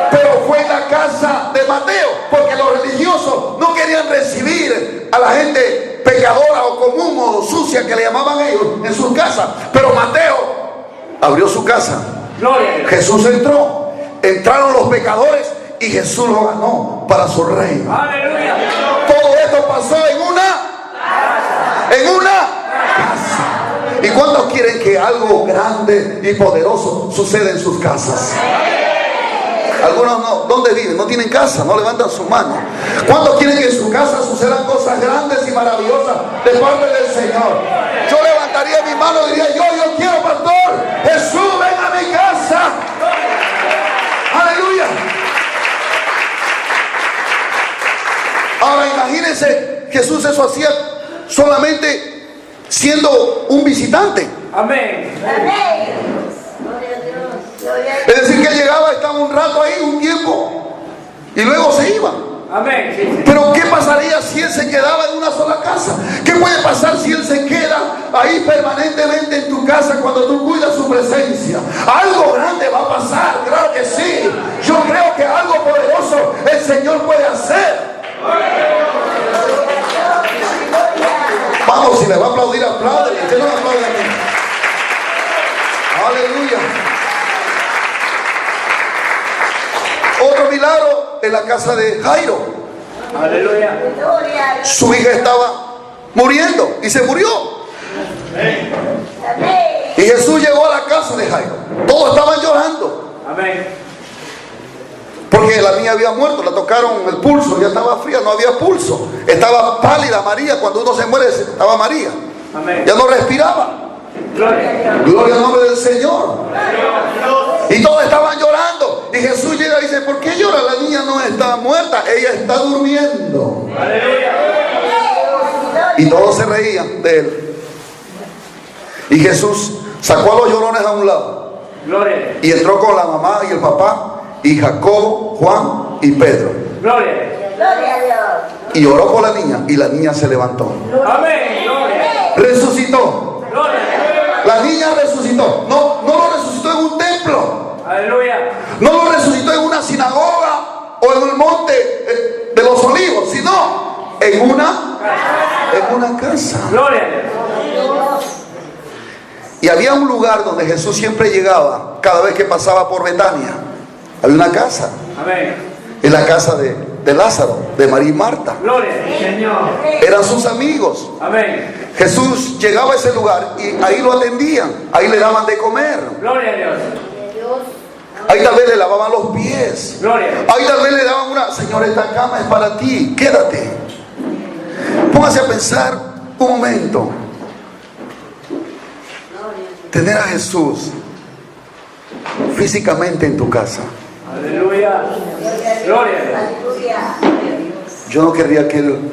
Pero fue en la casa de Mateo, porque los religiosos no querían recibir a la gente pecadora o común o sucia, que le llamaban ellos, en sus casas. Pero Mateo abrió su casa. Gloria a Dios. Jesús entró, entraron los pecadores y Jesús lo ganó para su reino. Aleluya. Todo esto pasó en una casa. ¿Y cuántos quieren que algo grande y poderoso suceda en sus casas? Algunos no. ¿Dónde viven? No tienen casa, no levantan su mano. ¿Cuántos quieren que en su casa sucedan cosas grandes y maravillosas de parte del Señor? Yo levantaría mi mano y diría: yo quiero, pastor, Jesús, ven a mi casa. Aleluya. Ahora imagínense, Jesús eso hacía solamente siendo un visitante. Amén. Es decir, que él llegaba, estaba un rato ahí, un tiempo, y luego se iba. Amén. Sí, sí. Pero ¿qué pasaría si él se quedaba en una sola casa? ¿Qué puede pasar si él se queda ahí permanentemente en tu casa cuando tú cuidas su presencia? Algo grande va a pasar, claro que sí. Yo creo que algo poderoso el Señor puede hacer. Vamos, si le va a aplaudir, apláudele. Usted no me aplaude a mí. Aleluya. Otro milagro en la casa de Jairo. Aleluya. Su hija estaba muriendo y se murió. Y Jesús llegó a la casa de Jairo. Todos estaban llorando Amén. porque la niña había muerto. La tocaron el pulso, ya estaba fría, no había pulso. Estaba pálida María. Cuando uno se muere, estaba María. Amén. Ya no respiraba. Gloria. Gloria al nombre del Señor. Y todos estaban llorando. Y Jesús llega y dice: ¿por qué llora? La niña no está muerta, ella está durmiendo. Aleluya. Y todos se reían de él. Y Jesús sacó a los llorones a un lado Gloria. y entró con la mamá y el papá y Jacobo, Juan y Pedro. Gloria. Y oró por la niña y la niña se levantó. Amén. Gloria. Resucitó. Gloria. La niña resucitó. No lo resucitó en un templo. Aleluya. No lo resucitó en una sinagoga o en el monte de los olivos, sino en una casa. Gloria. Y había un lugar donde Jesús siempre llegaba cada vez que pasaba por Betania. Había una casa. Amén. En la casa de Lázaro, de María y Marta. Gloria. Señor. Eran sus amigos. Amén. Jesús llegaba a ese lugar y ahí lo atendían. Ahí le daban de comer. Gloria a Dios. Ahí tal vez le lavaban los pies. Gloria. Ahí tal vez le daban una: Señor, esta cama es para ti, quédate. Póngase a pensar un momento. Tener a Jesús físicamente en tu casa. Aleluya. Gloria a Dios. Yo no querría que Él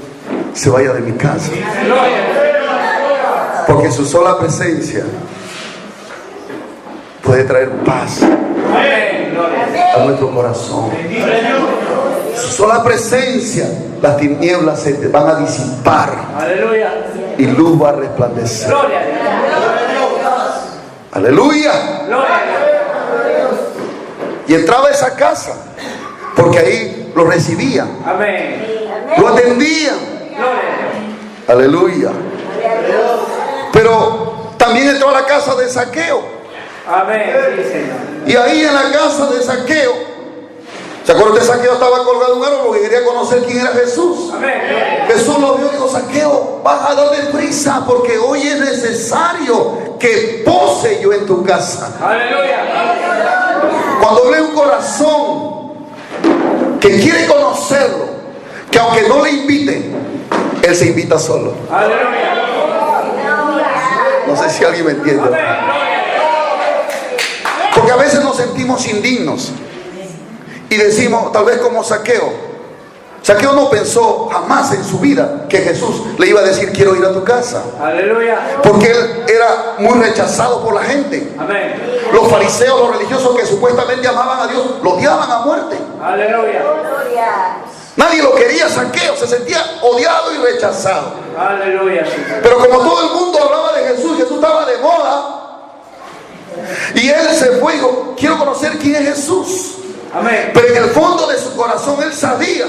se vaya de mi casa, Gloria. porque su sola presencia puede traer paz Amén. Gloria. a nuestro corazón. Su sola presencia las tinieblas se te van a disipar. Aleluya. Y luz va a resplandecer. Gloria a Dios. Aleluya. Gloria a Dios. Y entraba a esa casa, porque ahí lo recibían, Amén. lo atendían. Gloria a Dios. Aleluya. Pero también entró a la casa de Zaqueo. Amén. Sí, Señor. Y ahí en la casa de Zaqueo, ¿se acuerdan que Zaqueo estaba colgado en un árbol porque quería conocer quién era Jesús? Amén. Jesús lo vio y dijo: Zaqueo, baja, dale prisa, porque hoy es necesario que pose yo en tu casa. Aleluya. Cuando ve un corazón que quiere conocerlo, que aunque no le invite, él se invita solo. Aleluya. No sé si alguien me entiende. Amén. Gloria a Dios. Porque a veces nos sentimos indignos y decimos, tal vez como Zaqueo. Zaqueo no pensó jamás en su vida que Jesús le iba a decir: quiero ir a tu casa. Aleluya. Porque él era muy rechazado por la gente. Amén. Los fariseos, los religiosos que supuestamente amaban a Dios, lo odiaban a muerte. Aleluya. Nadie lo quería. Zaqueo se sentía odiado y rechazado. Aleluya. Pero como todo el mundo hablaba de Jesús, Jesús estaba de moda, y él se fue y dijo: quiero conocer quién es Jesús. Amén. Pero en el fondo de su corazón él sabía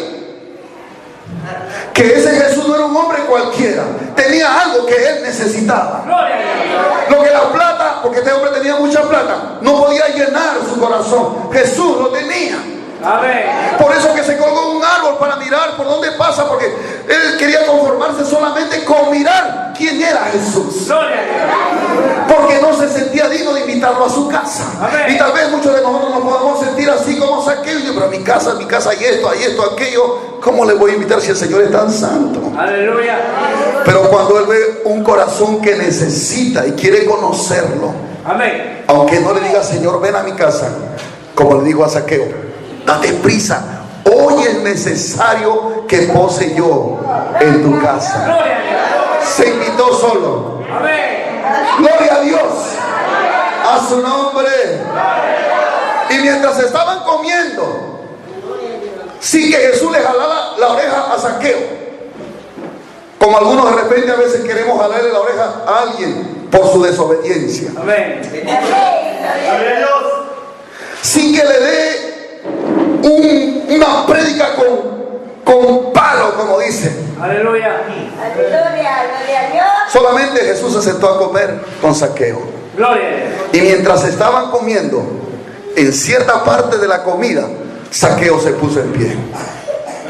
que ese Jesús no era un hombre cualquiera. Tenía algo que él necesitaba. Gloria a Dios. Lo que la plata, porque este hombre tenía mucha plata, no podía llenar su corazón. Jesús lo tenía. Amén. Por eso que se colgó en un árbol para mirar por dónde pasa, porque él quería conformarse solamente con mirar quién era Jesús. Gloria a Dios. Porque no se sentía digno de invitarlo a su casa. Amén. Y tal vez muchos de nosotros nos podemos sentir así como Zaqueo. Y yo, pero en mi casa hay esto, aquello. ¿Cómo le voy a invitar si el Señor es tan santo? Aleluya. Pero cuando él ve un corazón que necesita y quiere conocerlo, Amén. aunque no le diga: Señor, ven a mi casa, como le digo a Zaqueo: date prisa, hoy es necesario que pose yo en tu casa. Gloria a Dios. Se invitó solo. Amén. Gloria a Dios, a su nombre. Y mientras estaban comiendo, sin que Jesús le jalara la oreja a Zaqueo, como algunos de repente a veces queremos jalarle la oreja a alguien por su desobediencia, Amén. sin que le dé una prédica con palo, como dicen. Aleluya. Solamente Jesús se sentó a comer con Zaqueo. Gloria a Dios. Y mientras estaban comiendo, en cierta parte de la comida, Zaqueo se puso en pie.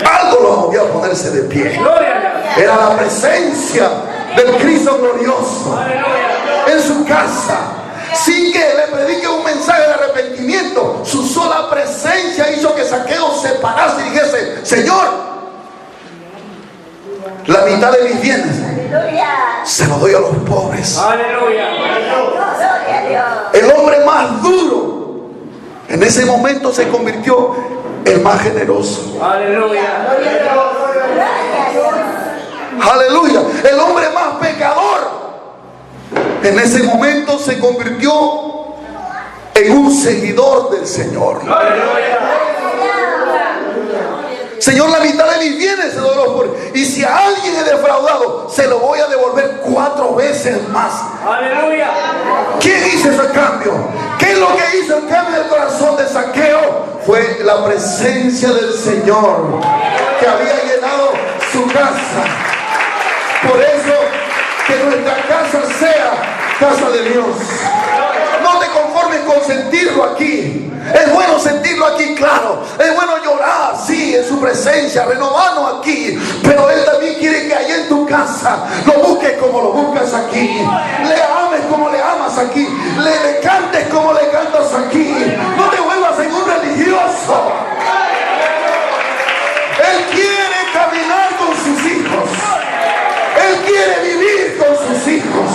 Algo lo movió a ponerse de pie. Gloria a Dios. Era la presencia del Cristo glorioso Aleluya. en su casa. Sin que le predique un mensaje de arrepentimiento, su sola presencia hizo que Zaqueo se parase y dijese: Señor, la mitad de mis bienes se lo doy a los pobres. Aleluya. El hombre más duro en ese momento se convirtió en más generoso. Aleluya. Aleluya. El hombre más pecador en ese momento se convirtió en un seguidor del Señor. Aleluya. Señor, la mitad de mis bienes se lo doy a los pobres. Y si a alguien he defraudado, se lo voy a devolver 4 veces más. Aleluya. ¿Quién hizo ese cambio? ¿Qué es lo que hizo el cambio del corazón de Zaqueo? Fue la presencia del Señor que había llenado su casa. Por eso, que nuestra casa sea casa de Dios. No te conformes con sentirlo aquí. Es bueno sentirlo aquí, claro. Es bueno llorar, sí, en su presencia, renovarnos aquí. Pero Él también quiere que allá en tu casa lo busques como lo buscas aquí. Le ames como le amas aquí. Le cantes como le cantas aquí. No te vuelvas en un religioso. Él quiere caminar con sus hijos. Él quiere vivir con sus hijos.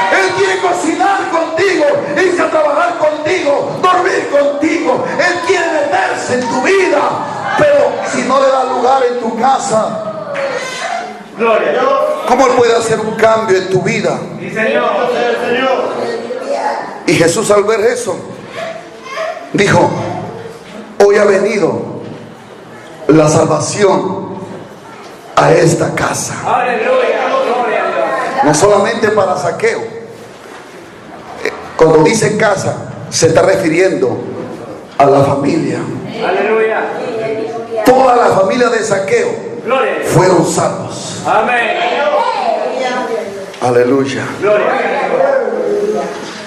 Él quiere cocinar contigo, irse a trabajar contigo, dormir contigo. Él quiere meterse en tu vida. Pero si no le da lugar en tu casa, Gloria a Dios. ¿cómo Él puede hacer un cambio en tu vida? Sí, Señor. Y Jesús, al ver eso, dijo: hoy ha venido la salvación a esta casa. Aleluya. Gloria a Dios. No solamente para Zaqueo. Cuando dice casa, se está refiriendo a la familia. Aleluya. Toda la familia de Zaqueo Gloria a Dios. fueron salvos. Amén. Aleluya. Gloria a Dios.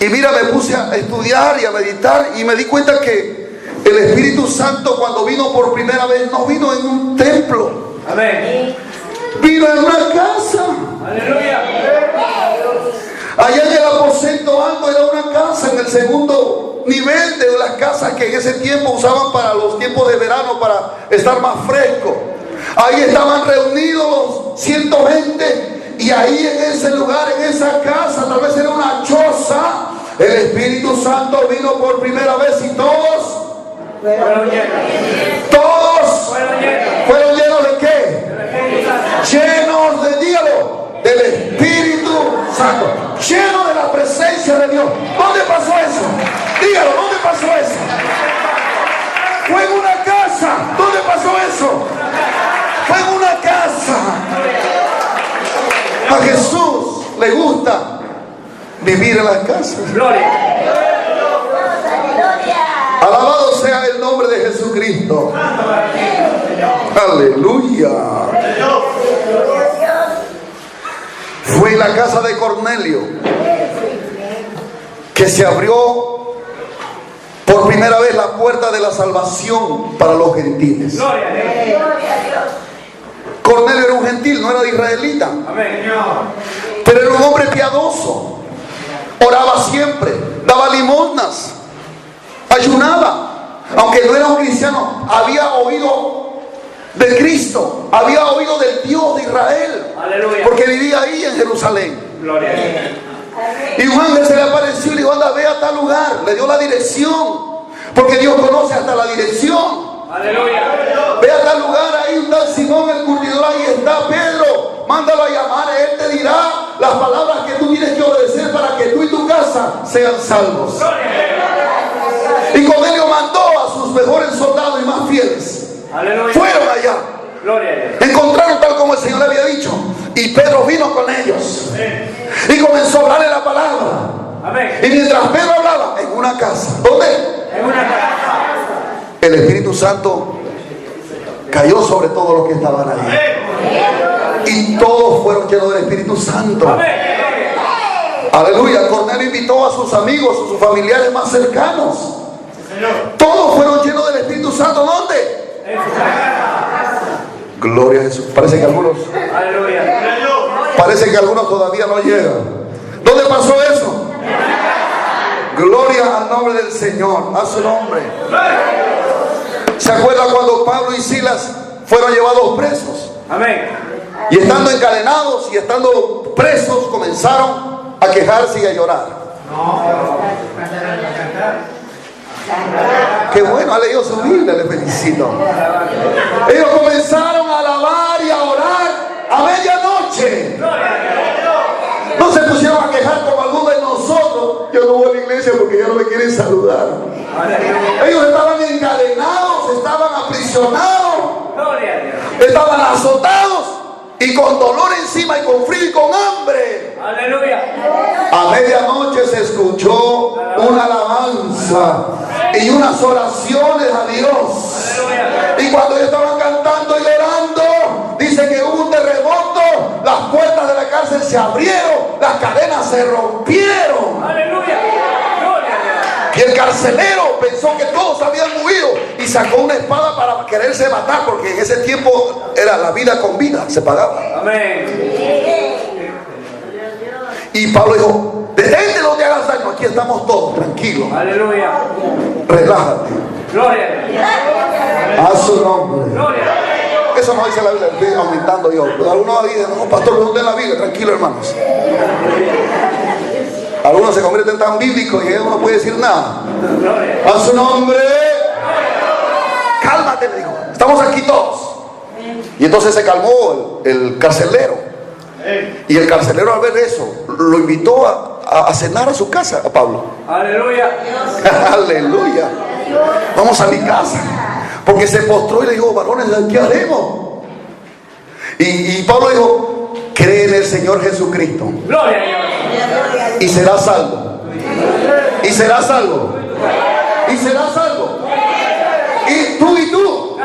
Y mira, me puse a estudiar y a meditar y me di cuenta que el Espíritu Santo, cuando vino por primera vez, no vino en un templo, Amén. vino en una casa. Aleluya. Allá en el aposento alto era una casa, en el segundo nivel de las casas que en ese tiempo usaban para los tiempos de verano, para estar más fresco. Ahí estaban reunidos los 120. Y ahí en ese lugar, en esa casa, tal vez era una choza, el Espíritu Santo vino por primera vez y todos Fueron llenos. ¿Fueron llenos de qué? Llenos de, dígalo, del Espíritu Santo, llenos de la presencia de Dios. ¿Dónde pasó eso? Dígalo, ¿dónde pasó eso? Fue en una casa. ¿Dónde pasó eso? Fue en una casa. A Jesús le gusta vivir en las casas. Gloria. Alabado sea el nombre de Jesucristo. Aleluya. Fue en la casa de Cornelio que se abrió por primera vez la puerta de la salvación para los gentiles. Gloria a Dios. Cornelio era un gentil, no era israelita. Amén. Pero era un hombre piadoso. Oraba siempre, daba limosnas, ayunaba. Aunque no era un cristiano, había oído de Cristo, había oído del Dios de Israel. Aleluya. Porque vivía ahí en Jerusalén. Gloria a Dios. Y un ángel se le apareció y le dijo: anda, ve a tal lugar. Le dio la dirección, porque Dios conoce hasta la dirección. Aleluya. Ve a tal lugar, ahí está Simón el curtidor, ahí está Pedro, mándalo a llamar, él te dirá las palabras que tú tienes que obedecer para que tú y tu casa sean salvos. Y Cornelio mandó a sus mejores soldados y más fieles. Aleluya. Fueron allá, Gloria a Dios. encontraron tal como el Señor le había dicho, y Pedro vino con ellos y comenzó a hablarle la palabra. Amén. Y mientras Pedro hablaba, en una casa, ¿dónde? En una casa. El Espíritu Santo cayó sobre todos los que estaban ahí. Y todos fueron llenos del Espíritu Santo. Amén. Aleluya. Cornelio invitó a sus amigos, a sus familiares más cercanos. Todos fueron llenos del Espíritu Santo. ¿Dónde? En su casa. Gloria a Jesús. Parece que algunos todavía no llegan. ¿Dónde pasó eso? Gloria al nombre del Señor, a su nombre. ¿Se acuerdan cuando Pablo y Silas fueron llevados presos? Amén. Y estando encadenados y estando presos, comenzaron a quejarse y a llorar. Qué bueno, ha leído su Biblia, le felicito. Ellos comenzaron a alabar y a orar a medianoche. No se pusieron a quejar como algunos de nosotros. Yo no voy a la iglesia porque ya no me quieren saludar. Ellos estaban encadenados, estaban aprisionados, Gloria a Dios. estaban azotados y con dolor encima y con frío y con hambre. Aleluya. A medianoche se escuchó una alabanza y unas oraciones a Dios. Y cuando ellos estaban cantando y orando, dice que hubo un terremoto, las puertas de la cárcel se abrieron, las cadenas se rompieron. Aleluya. Gloria a Dios. Y el carcelero pensó que todos habían huido y sacó una espada para quererse matar, porque en ese tiempo era la vida con vida, se pagaba. Amén. Y Pablo dijo: detente, no te hagas daño, aquí estamos todos, tranquilos, Aleluya. relájate. Gloria a Dios. A su nombre. Gloria a Dios. Eso no dice la Biblia, estoy aumentando yo. Algunos dicen: no, pastor, no en la Biblia, tranquilo, hermanos. Algunos se convierten tan bíblicos y uno no puede decir nada. A su nombre. Cálmate, le dijo, estamos aquí todos. Y entonces se calmó el carcelero. Y el carcelero, al ver eso, lo invitó a cenar a su casa, a Pablo. Aleluya. Aleluya. Vamos a mi casa. Porque se postró y le dijo: varones, ¿qué haremos? Y Pablo dijo, cree en el Señor Jesucristo Gloria a Dios. y serás salvo. Y serás salvo. Y serás salvo. Y tú y tú.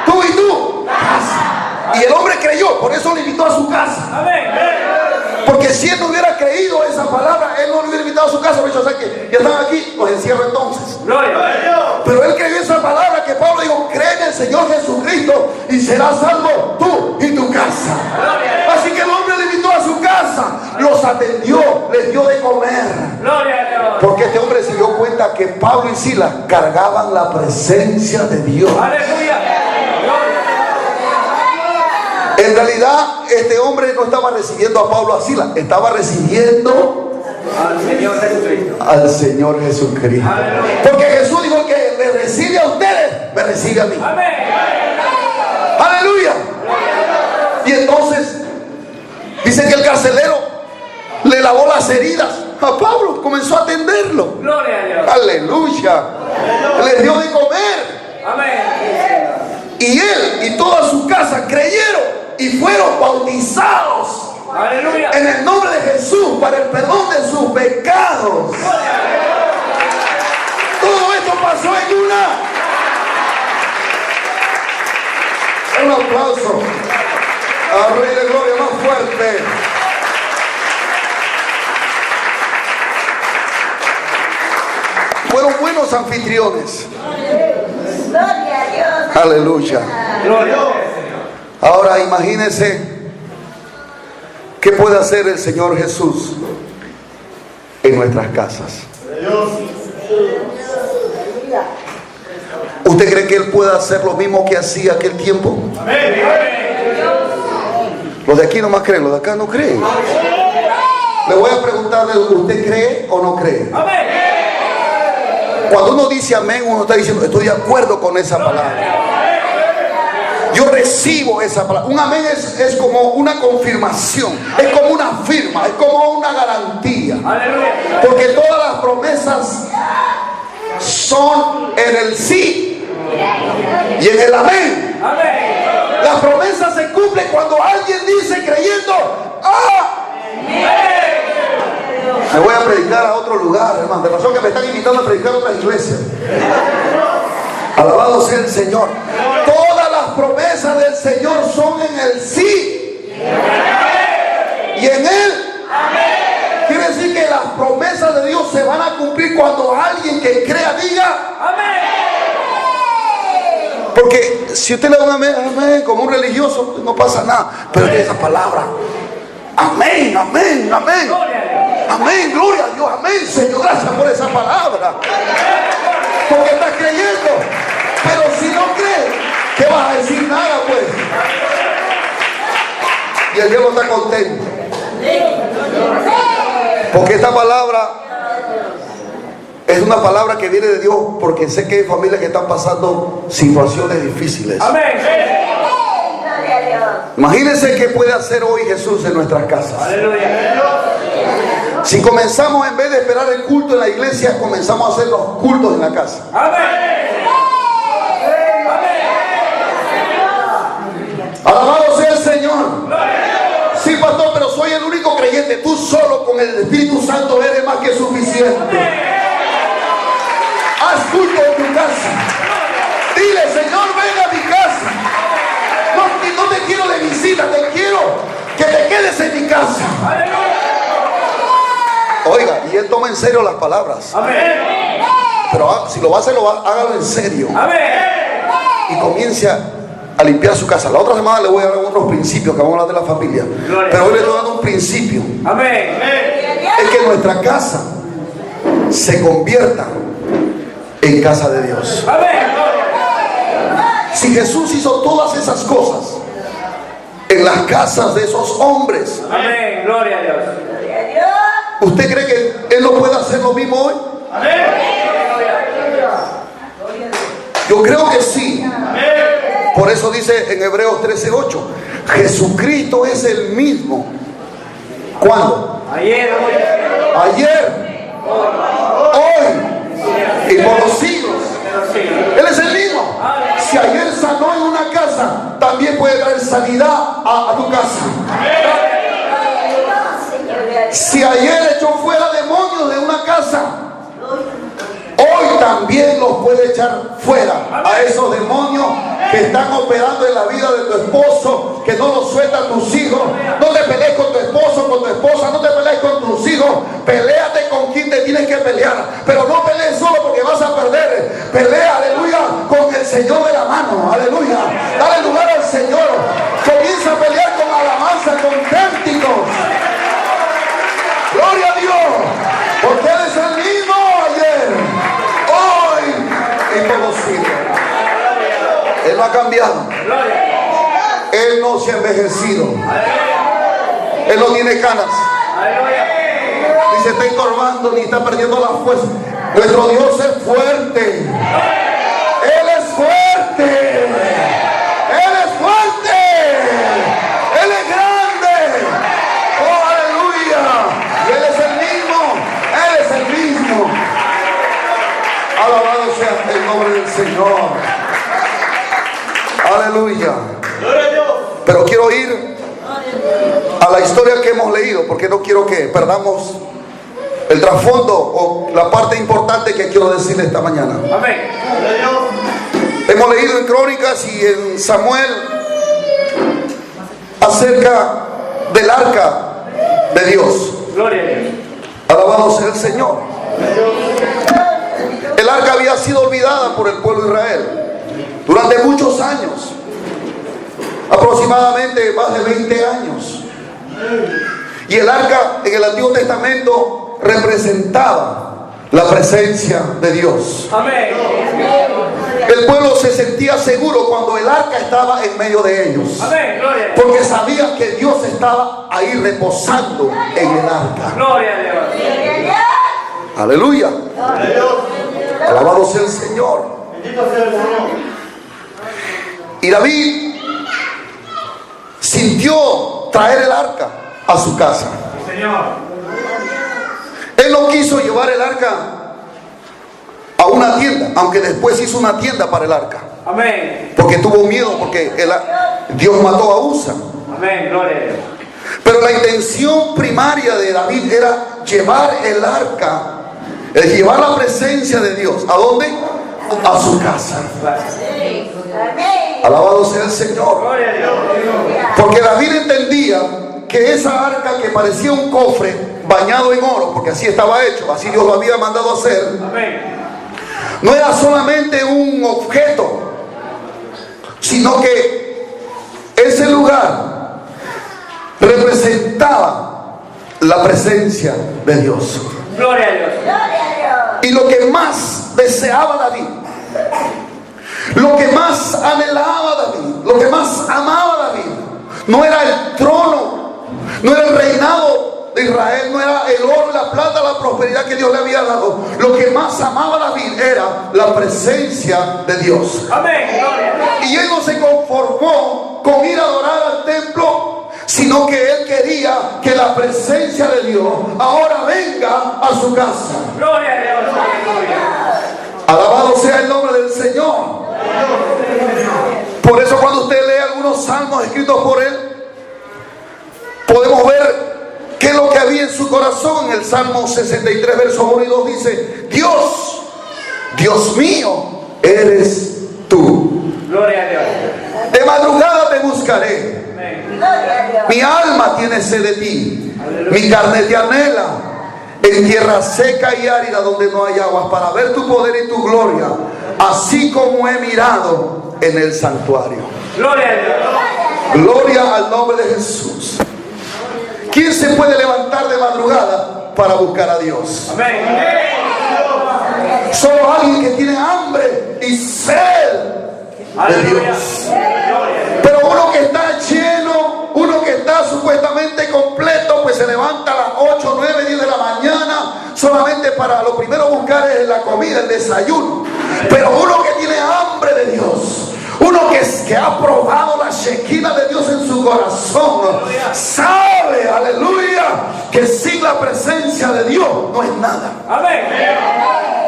Tú y tú. Y el hombre creyó, por eso le invitó a su casa. Amén. Porque si él no hubiera creído esa palabra, él no le hubiera invitado a su casa. O sea que ya están aquí, los encierro entonces. Gloria a Dios. Pero él creyó esa palabra que Pablo dijo, cree en el Señor Jesucristo y serás salvo tú y tu casa. Así que el hombre le invitó a su casa, los atendió, les dio de comer. Gloria a Dios. Porque este hombre se dio cuenta que Pablo y Silas cargaban la presencia de Dios. Aleluya. En realidad, este hombre no estaba recibiendo a Pablo, a Silas, estaba recibiendo Al Señor Jesucristo. al Señor Jesucristo. Aleluya. Porque Jesús dijo que le recibe a ustedes, me recibe a mí. Amén. Aleluya. Y entonces dice que el carcelero le lavó las heridas a Pablo, comenzó a atenderlo. Gloria a Dios. Aleluya. Le dio de comer. Amén. Y él y toda su casa creyeron y fueron bautizados Aleluya. en el nombre de Jesús para el perdón de sus pecados. Todo esto pasó en un aplauso al Rey de Gloria más fuerte. Fueron buenos anfitriones. Gloria a Dios. Aleluya. Gloria a Dios. Ahora imagínense qué puede hacer el Señor Jesús en nuestras casas. ¿Usted cree que Él puede hacer lo mismo que hacía aquel tiempo? Los de aquí nomás creen, los de acá no creen. Le voy a preguntarle, ¿usted cree o no cree? Amén. Cuando uno dice amén, uno está diciendo, estoy de acuerdo con esa palabra. Yo recibo esa palabra. Un amén es como una confirmación, es como una firma, es como una garantía. Aleluya. Porque todas las promesas son en el sí y en el amén. Amén. Las promesas se cumplen cuando alguien dice creyendo, ¡ah! Me voy a predicar a otro lugar, hermano. De razón que me están invitando a predicar a otras iglesias. Alabado sea el Señor. Todas las promesas del Señor son en el sí y en él. Quiere decir que las promesas de Dios se van a cumplir cuando alguien que crea diga Amén. Porque si usted le da un amén, amén, como un religioso, no pasa nada. Pero es esa palabra, amén, amén, amén, Gloria a Dios. amén, gloria a Dios, amén, Señor, gracias por esa palabra. Porque estás creyendo. Pero si no crees, ¿qué vas a decir? Nada, pues. Y el diablo está contento. Porque esta palabra es una palabra que viene de Dios, porque sé que hay familias que están pasando situaciones difíciles. Amén. Gloria a Dios. Imagínense qué puede hacer hoy Jesús en nuestras casas. Aleluya. Si comenzamos, en vez de esperar el culto en la iglesia, comenzamos a hacer los cultos en la casa. Amén. Alabado sea el Señor. Sí, pastor, pero soy el único creyente. Tú solo con el Espíritu Santo eres más que suficiente. Haz culto en tu casa. Dile, Señor, ven a mi casa. No te quiero de visita, te quiero que te quedes en mi casa. Oiga, y él toma en serio las palabras. Amén. Pero si lo va a hacer, hágalo en serio. Amén. Y comience a limpiar su casa. La otra semana le voy a dar otros principios que vamos a hablar de la familia. Pero hoy le estoy dando un principio. Amén. Es que nuestra casa se convierta en casa de Dios. Amén. Si Jesús hizo todas esas cosas en las casas de esos hombres, Amén. Gloria a Dios. Gloria a Dios. ¿usted cree que Él no puede hacer lo mismo hoy? Amén. Yo creo que sí. Por eso dice en Hebreos 13:8, Jesucristo es el mismo. ¿Cuándo? Ayer, hoy, Ayer, hoy y por los siglos. Él es el mismo. Si ayer sanó en una casa, también puede traer sanidad casa. Si ayer echó fuera demonios de una casa, hoy también los puede echar fuera a esos demonios que están operando en la vida de tu esposo, que no los sueltan tus hijos. No te pelees con tu esposo, con tu esposa, no te pelees con tus hijos. Peléate con quien te tienes que pelear, pero no pelees solo porque vas a perder. Pelea, aleluya, con el Señor de la mano, aleluya. Dale lugar al Señor. Comienza a pelear con alabanza, con cánticos. Gloria a Dios, porque Él es el mismo ayer, hoy y por los siglos. Él no ha cambiado. Él no se ha envejecido. Él no tiene canas. Ni se está encorvando, ni está perdiendo la fuerza. Nuestro Dios es fuerte. Él es fuerte. Él es fuerte. Él es grande. Oh, aleluya. Y Él es el mismo. Él es el mismo. Alabado sea el nombre del Señor. Aleluya. Pero quiero ir a la historia que hemos leído, porque no quiero que perdamos el trasfondo o la parte importante que quiero decirle esta mañana. Amén. Hemos leído en Crónicas y en Samuel acerca del arca de Dios. Gloria a Dios. Alabado sea el Señor. El arca había sido olvidada por el pueblo de Israel durante muchos años, aproximadamente más de 20 años. Y el arca en el Antiguo Testamento representaba la presencia de Dios. Amén. El pueblo se sentía seguro cuando el arca estaba en medio de ellos, Amén. Gloria a Dios. porque sabía que Dios estaba ahí reposando en el arca. Gloria a Dios. Aleluya. Alabado sea el Señor. Y David sintió traer el arca a su casa. Señor. Él no quiso llevar el arca a una tienda, aunque después hizo una tienda para el arca, Amén. porque tuvo miedo, porque Dios mató a Usa. Amén. Gloria a Dios. Pero la intención primaria de David era llevar el arca, llevar la presencia de Dios. ¿A dónde? A su casa. Alabado sea el Señor. Gloria a Dios. Porque David entendía que esa arca, que parecía un cofre bañado en oro, porque así estaba hecho, así Dios lo había mandado hacer, Amén. no era solamente un objeto, sino que ese lugar representaba la presencia de Dios. Gloria a Dios. Y lo que más deseaba David, lo que más anhelaba David, lo que más amaba David, no era el trono, no era el reinado de Israel, no era el oro, la plata, la prosperidad que Dios le había dado. Lo que más amaba David era la presencia de Dios. Amén. Gloria a Dios. Y él no se conformó con ir a adorar al templo, sino que él quería que la presencia de Dios ahora venga a su casa. Gloria a Dios. Aleluya. Alabado sea el nombre del Señor. Por eso cuando usted lee algunos salmos escritos por él, podemos ver qué es lo que había en su corazón. En el Salmo 63, versos 1 y 2 dice: Dios, Dios mío, eres tú. Gloria a Dios. De madrugada te buscaré. Amén. Mi alma tiene sed de ti. Mi carne te anhela en tierra seca y árida donde no hay aguas, para ver tu poder y tu gloria, así como he mirado en el santuario. Gloria a Dios. Gloria al nombre de Jesús. ¿Quién se puede levantar de madrugada para buscar a Dios? Amén. Solo alguien que tiene hambre y sed de Aleluya. Dios. Gloria. Pero uno que está lleno, uno que está supuestamente completo, pues se levanta a las 8, 9, 10 de la mañana solamente para lo primero buscar es la comida, el desayuno. Pero uno que tiene hambre de Dios, uno que ha probado la shekinah de Dios en su corazón, sabe, aleluya, que sin la presencia de Dios no es nada. Amén.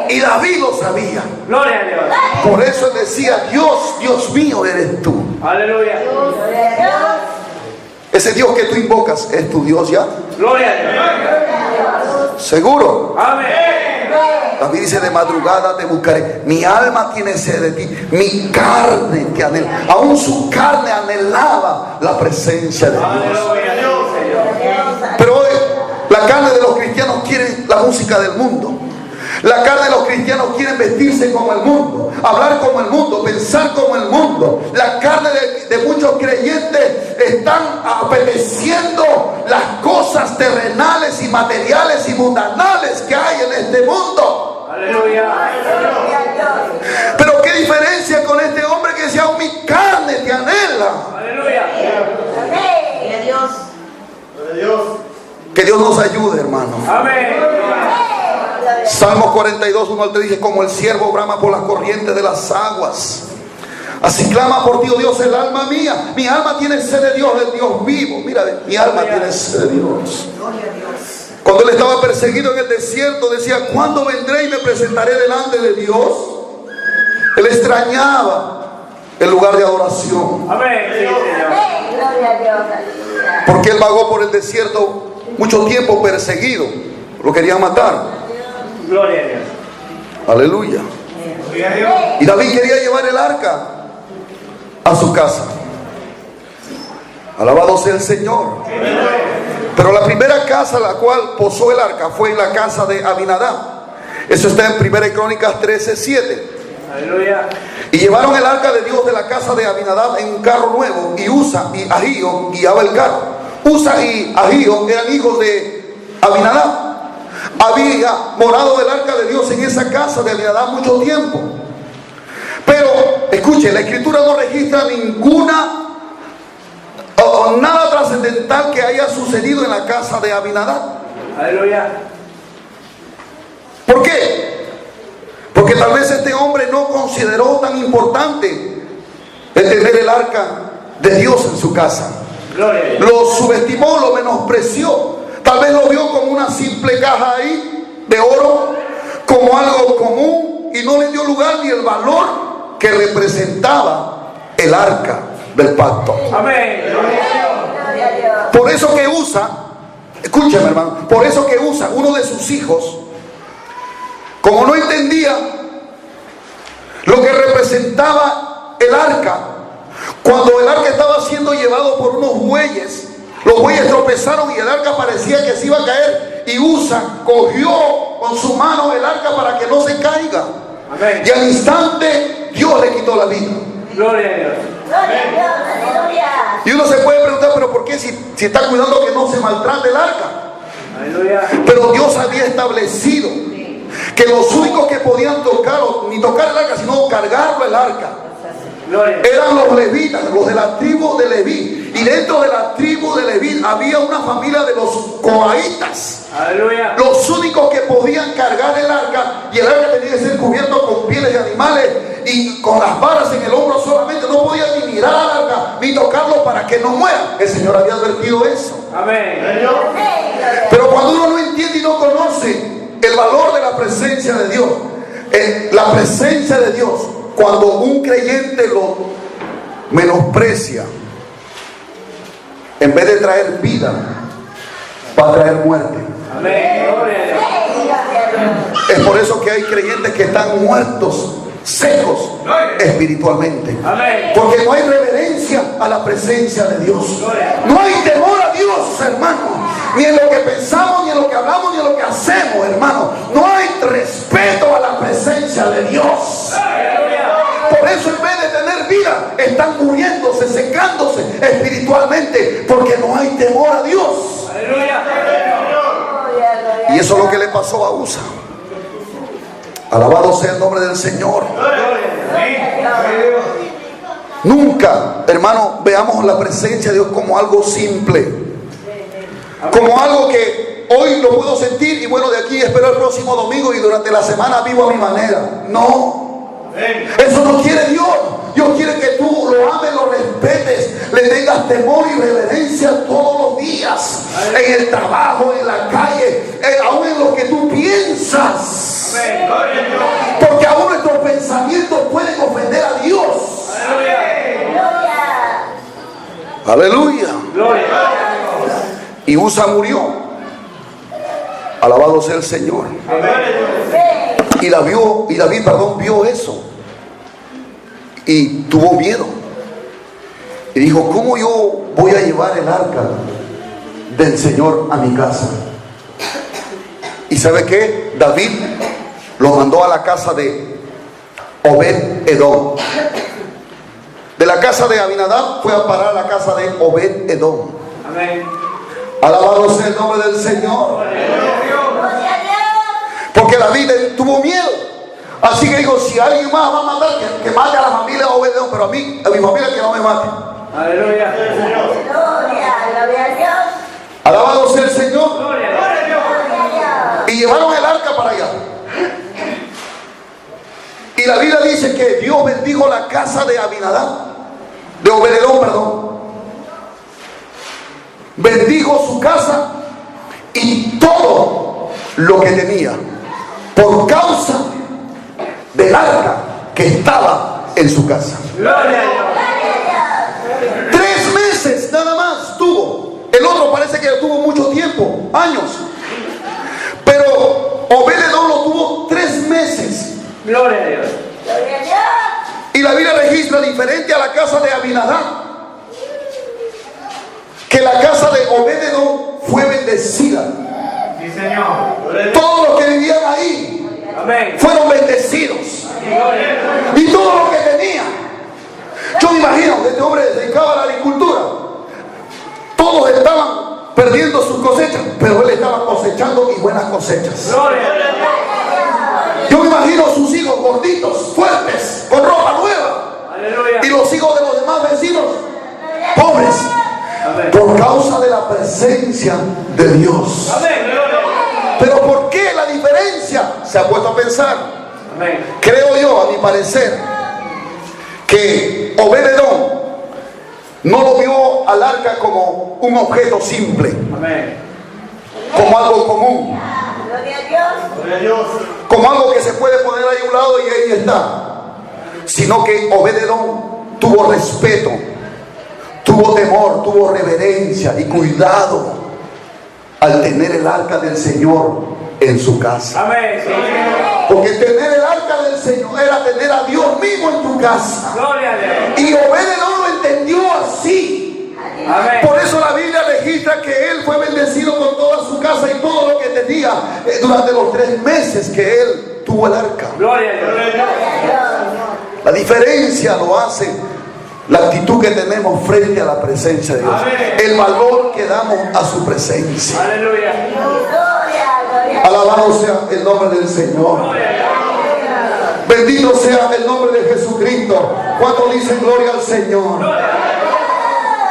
Y David lo sabía. Gloria a Dios. Por eso él decía: Dios, Dios mío, eres tú. Aleluya. Ese Dios que tú invocas es tu Dios ya. Gloria a Dios. Seguro. Amén. David dice: de madrugada te buscaré. Mi alma tiene sed de ti. Mi carne te anhela. Aún su carne anhelaba la presencia de Dios. Aleluya a Dios, Señor. Pero hoy la carne de los cristianos quiere la música del mundo. La carne de los cristianos quieren vestirse como el mundo, hablar como el mundo, pensar como el mundo. La carne de muchos creyentes están apeteciendo las cosas terrenales y materiales y mundanales que hay en este mundo. Aleluya. Pero qué diferencia con este hombre que decía: mi carne te anhela. Aleluya. Que Dios nos ayude, hermano. Amén. Salmo 42, 1 al 3 dice: como el ciervo brama por las corrientes de las aguas, así clama por ti, oh Dios, el alma mía. Mi alma tiene sed de Dios, del Dios vivo. Mira, mi alma tiene sed de Dios. Cuando él estaba perseguido en el desierto, decía: ¿cuándo vendré y me presentaré delante de Dios? Él extrañaba el lugar de adoración, Amén. Sí, Señor. porque él vagó por el desierto mucho tiempo perseguido. Lo querían matar. Gloria a Dios. Aleluya. Y David quería llevar el arca a su casa. Alabado sea el Señor. Pero la primera casa a la cual posó el arca fue en la casa de Abinadab. Eso está en 1 Crónicas 13:7. Aleluya. Y llevaron el arca de Dios de la casa de Abinadab en un carro nuevo, y Usa y Ahío guiaba el carro. Usa y Ahío eran hijos de Abinadab. Había morado el arca de Dios en esa casa de Abinadab mucho tiempo. Pero, escuche, la escritura no registra ninguna o nada trascendental que haya sucedido en la casa de Abinadab. Aleluya. ¿Por qué? Porque tal vez este hombre no consideró tan importante el tener el arca de Dios en su casa. Gloria a Dios. Lo subestimó, lo menospreció. Tal vez lo vio como una simple caja ahí de oro, como algo común, y no le dio lugar ni el valor que representaba el arca del pacto. Amén. Por eso que Usa, escúchame, hermano, por eso que Usa, uno de sus hijos, como no entendía lo que representaba el arca, cuando el arca estaba siendo llevado por unos bueyes, los bueyes tropezaron y el arca parecía que se iba a caer, y Usa cogió con su mano el arca para que no se caiga. Amén. Y al instante Dios le quitó la vida. Gloria a Dios. Y uno se puede preguntar: pero ¿por qué si está cuidando que no se maltrate el arca? Aleluya. Pero Dios había establecido que los únicos que podían tocar, ni tocar el arca, sino cargarlo el arca, Gloria a Dios. eran los levitas, los de la tribu de Leví. Y dentro de la tribu de Leví había una familia de los coahitas. Aleluya. Los únicos que podían cargar el arca, y el arca tenía que ser cubierto con pieles de animales y con las varas en el hombro solamente. No podían ni mirar al arca ni tocarlo para que no muera. El Señor había advertido eso. Amén. Pero cuando uno no entiende y no conoce el valor de la presencia de Dios, la presencia de Dios, cuando un creyente lo menosprecia, en vez de traer vida, va a traer muerte. Amén. Gloria a Dios. Es por eso que hay creyentes que están muertos, secos espiritualmente, Amén. porque no hay reverencia a la presencia de Dios. No hay temor a Dios, hermano, ni en lo que pensamos, ni en lo que hablamos, ni en lo que hacemos, hermano. No hay respeto a la presencia de Dios. Por eso, en vez de tener vida, están muriéndose, secándose espiritualmente, porque no hay temor a Dios. Aleluya. Y eso es lo que le pasó a Usa. Alabado sea el nombre del Señor. Nunca, hermano, veamos la presencia de Dios como algo simple, como algo que hoy lo puedo sentir y bueno, de aquí espero el próximo domingo y durante la semana vivo a mi manera. No, eso no quiere Dios. Dios quiere que tú lo ames, lo respetes, le tengas temor y reverencia todos los días, en el trabajo, en la calle, aún en lo que tú piensas. Porque aún nuestros pensamientos pueden ofender a Dios. Aleluya. Aleluya. Gloria. Y Usa murió. Alabado sea el Señor. Y David, vio eso. Y tuvo miedo. Y dijo, ¿cómo yo voy a llevar el arca del Señor a mi casa? ¿Y sabe qué? David lo mandó a la casa de Obed-Edom. De la casa de Abinadab fue a parar a la casa de Obed-Edom. Amén. Alabado sea el nombre del Señor. Gloria a Dios. Porque David tuvo miedo. Así que digo, si alguien más va a matar, que mate a la familia de Obed-Edom, pero a mi familia que no me mate. Aleluya. Gloria a Dios. Alabado sea el Señor. Gloria. Gloria a Dios. Y llevaron el arca para allá. Y la Biblia dice que Dios bendijo la casa de Abinadab, de Obed-Edom, perdón. Bendijo su casa y todo lo que tenía por causa del arca que estaba en su casa. Gloria a Dios. 3 meses nada más tuvo. El otro parece que tuvo mucho tiempo, años. Pero Obed-Edom lo tuvo 3 meses. Gloria a Dios. Gloria a Dios. Y la Biblia registra diferente a la casa de Abinadab, que la casa de Obed-Edom fue bendecida. Sí, Señor. Todos los que vivían ahí Amén. fueron bendecidos. Gloria. Y todo lo que tenía. Yo me imagino que este hombre se dedicaba a la agricultura. Todos estaban perdiendo sus cosechas, pero él estaba cosechando y buenas cosechas. Gloria. Yo me imagino sus hijos gorditos, fuertes, con ropa nueva. Aleluya. Y los hijos de los demás vecinos, pobres, Amén. por causa de la presencia de Dios. Amén. Gloria. Pero ¿por qué la diferencia? Se ha puesto a pensar. Amén. Creo yo, a mi parecer, que Obed-Edom no lo vio al arca como un objeto simple, Amén. como algo común, Gloria a Dios. como algo que se puede poner ahí a un lado y ahí está, sino que Obed-Edom tuvo respeto, tuvo temor, tuvo reverencia y cuidado al tener el arca del Señor en su casa. Amén. Sí, Señor. Porque tener el arca del Señor era tener a Dios mismo en tu casa. Gloria a Dios. Y Obed-Edom lo entendió así. Amén. Por eso la Biblia registra que él fue bendecido con toda su casa y todo lo que tenía durante los 3 meses que él tuvo el arca. Gloria a Dios. La diferencia lo hace la actitud que tenemos frente a la presencia de Dios. Amén. El valor que damos a su presencia. Aleluya. Gloria. Alabado sea el nombre del Señor. Gloria a Dios. Bendito sea el nombre de Jesucristo. ¿Cuántos dicen gloria al Señor?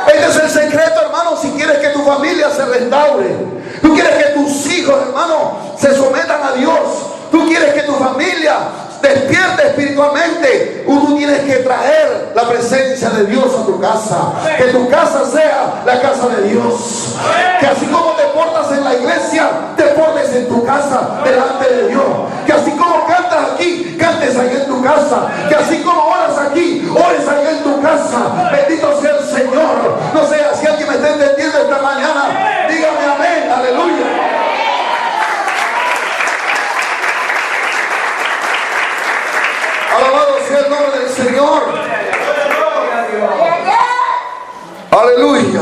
Este es el secreto, hermano. Si quieres que tu familia se restaure, tú quieres que tus hijos, hermano, se sometan a Dios, tú quieres que tu familia despierte espiritualmente, tú tienes que traer la presencia de Dios a tu casa. Que tu casa sea la casa de Dios. Que así como te portas en la iglesia, te portes en tu casa delante de Dios. Que así como cantas aquí, cantes ahí en tu casa. Que así como oras aquí, ores ahí en tu casa. Bendito sea el Señor. No sé si alguien me está entendiendo esta mañana. Dígame amén, aleluya. Alabado sea el nombre del Señor. Aleluya.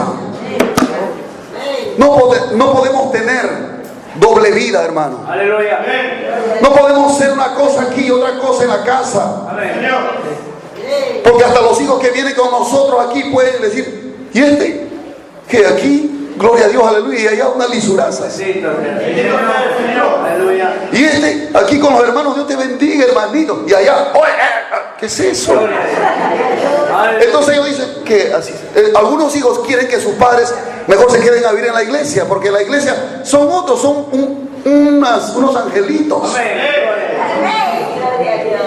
No podemos tener doble vida, hermano. Aleluya. No podemos ser una cosa aquí y otra cosa en la casa. Amén. Porque hasta los hijos que vienen con nosotros aquí pueden decir, ¿y este? Que aquí, gloria a Dios, aleluya, y allá una lisuraza. Bendito sea. Aleluya. Y este, aquí con los hermanos, Dios te bendiga, hermanito. Y allá, oye, ¿qué es eso? Gloria a Dios. Aleluya. Entonces ellos dicen que así, algunos hijos quieren que sus padres mejor se queden a vivir en la iglesia, porque la iglesia son otros, son unos angelitos. Amén. Gloria a Dios.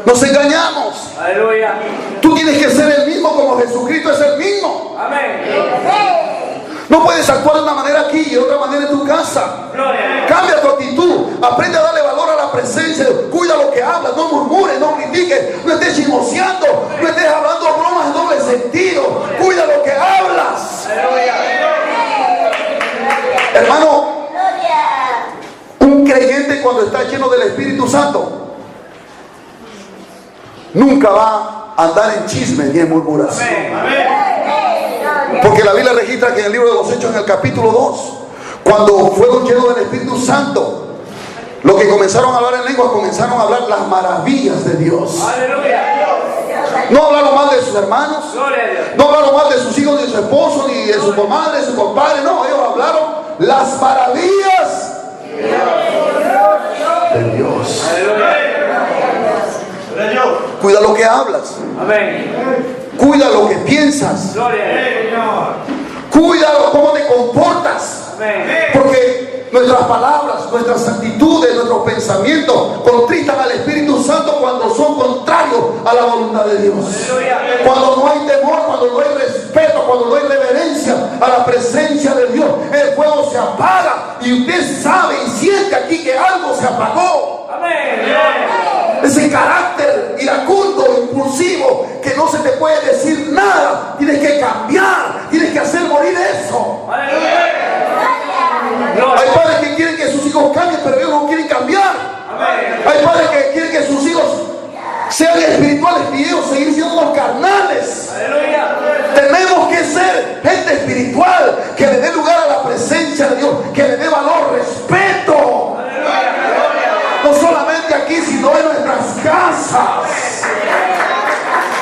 Nos engañamos. Aleluya. Tú tienes que ser el mismo como Jesucristo es el mismo. Amén. No puedes actuar de una manera aquí y de otra manera en tu casa. Gloria a Dios. Cambia tu actitud, aprende a darle valor a la presencia. Cuida lo que hablas, no murmures, no critiques, no estés chismoseando, no estés hablando bromas en doble sentido. Cuida lo que hablas. cuando está lleno del Espíritu Santo, nunca va a andar en chisme ni en murmuración. Porque la Biblia registra que en el libro de los Hechos, en el capítulo 2, cuando fueron llenos del Espíritu Santo, los que comenzaron a hablar en lenguas comenzaron a hablar las maravillas de Dios. No hablaron mal de sus hermanos, no hablaron mal de sus hijos, ni de su esposo, ni de su comadre, de su compadre. No, ellos hablaron las maravillas de Dios. Cuida lo que hablas. Cuida lo que piensas. Cuida cómo te comportas. Porque nuestras palabras, nuestras actitudes, nuestros pensamientos contristan al Espíritu Santo cuando son contrarios a la voluntad de Dios. Cuando no hay temor, cuando no hay respeto, cuando no hay reverencia a la presencia de Dios, el fuego se apaga y usted sabe y siente aquí que algo se apagó. Ese carácter iracundo, impulsivo, que no se te puede decir nada, tienes que cambiar, tienes que hacer morir eso. Hay padres que quieren que sus hijos cambien, pero ellos no quieren cambiar. Hay padres que quieren que sus hijos sean espirituales y ellos seguir siendo los carnales. Tenemos que ser gente espiritual que le dé lugar a la presencia de Dios, que le dé valor, respeto. No solamente aquí, sino en nuestras casas.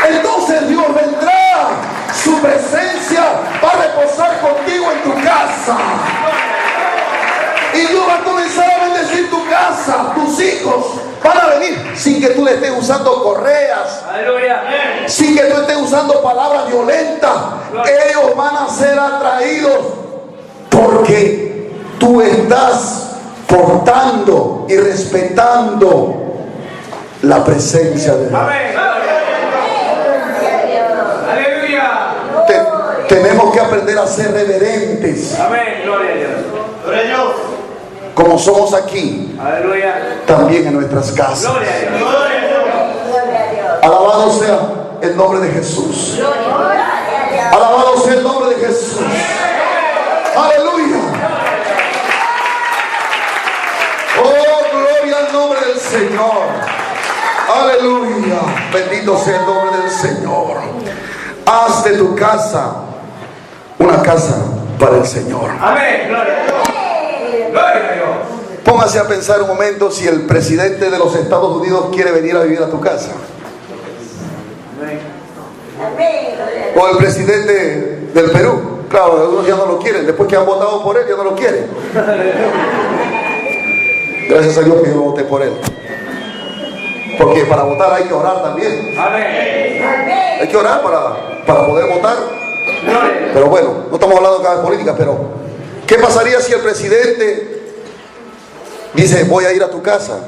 Entonces Dios vendrá, su presencia va a reposar contigo en tu casa. Y Dios va a comenzar a bendecir tu casa, tus hijos van a venir sin que tú le estés usando correas, sin que tú estés usando palabras violentas. Ellos van a ser atraídos porque tú estás portando y respetando la presencia de Dios. Tenemos que aprender a ser reverentes. Como somos aquí, también en nuestras casas. Alabado sea el nombre de Jesús. Alabado sea el nombre de Jesús. Aleluya. Oh, gloria al nombre del Señor. Aleluya. Bendito sea el nombre del Señor. Haz de tu casa una casa para el Señor. Amén. Gloria a Dios. Póngase a pensar un momento si el presidente de los Estados Unidos quiere venir a vivir a tu casa. O el presidente del Perú. Claro, algunos ya no lo quieren. Después que han votado por él, ya no lo quieren. Gracias a Dios que yo no voté por él. Porque para votar hay que orar también. Hay que orar para poder votar. Pero bueno, no estamos hablando acá de política, pero ¿qué pasaría si el presidente dice, voy a ir a tu casa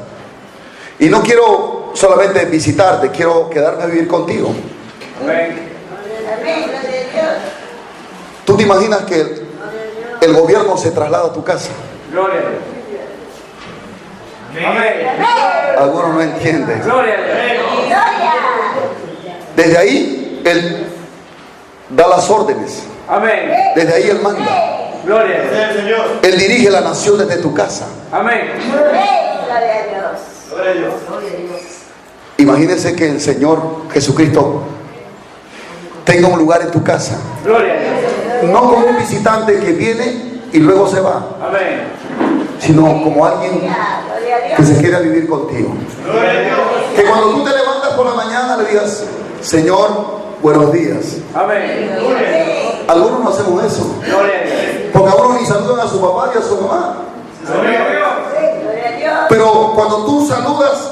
y no quiero solamente visitarte, quiero quedarme a vivir contigo? ¿Tú te imaginas que el gobierno se traslada a tu casa? Algunos no entienden. Desde ahí él da las órdenes. Desde ahí él manda. Él dirige la nación desde tu casa. Imagínense que el Señor Jesucristo tenga un lugar en tu casa. No como un visitante que viene y luego se va, sino como alguien que se quiere vivir contigo. Que cuando tú te levantas por la mañana le digas, Señor, buenos días. Algunos no hacemos eso, porque algunos ni saludan a su papá y a su mamá. Pero cuando tú saludas,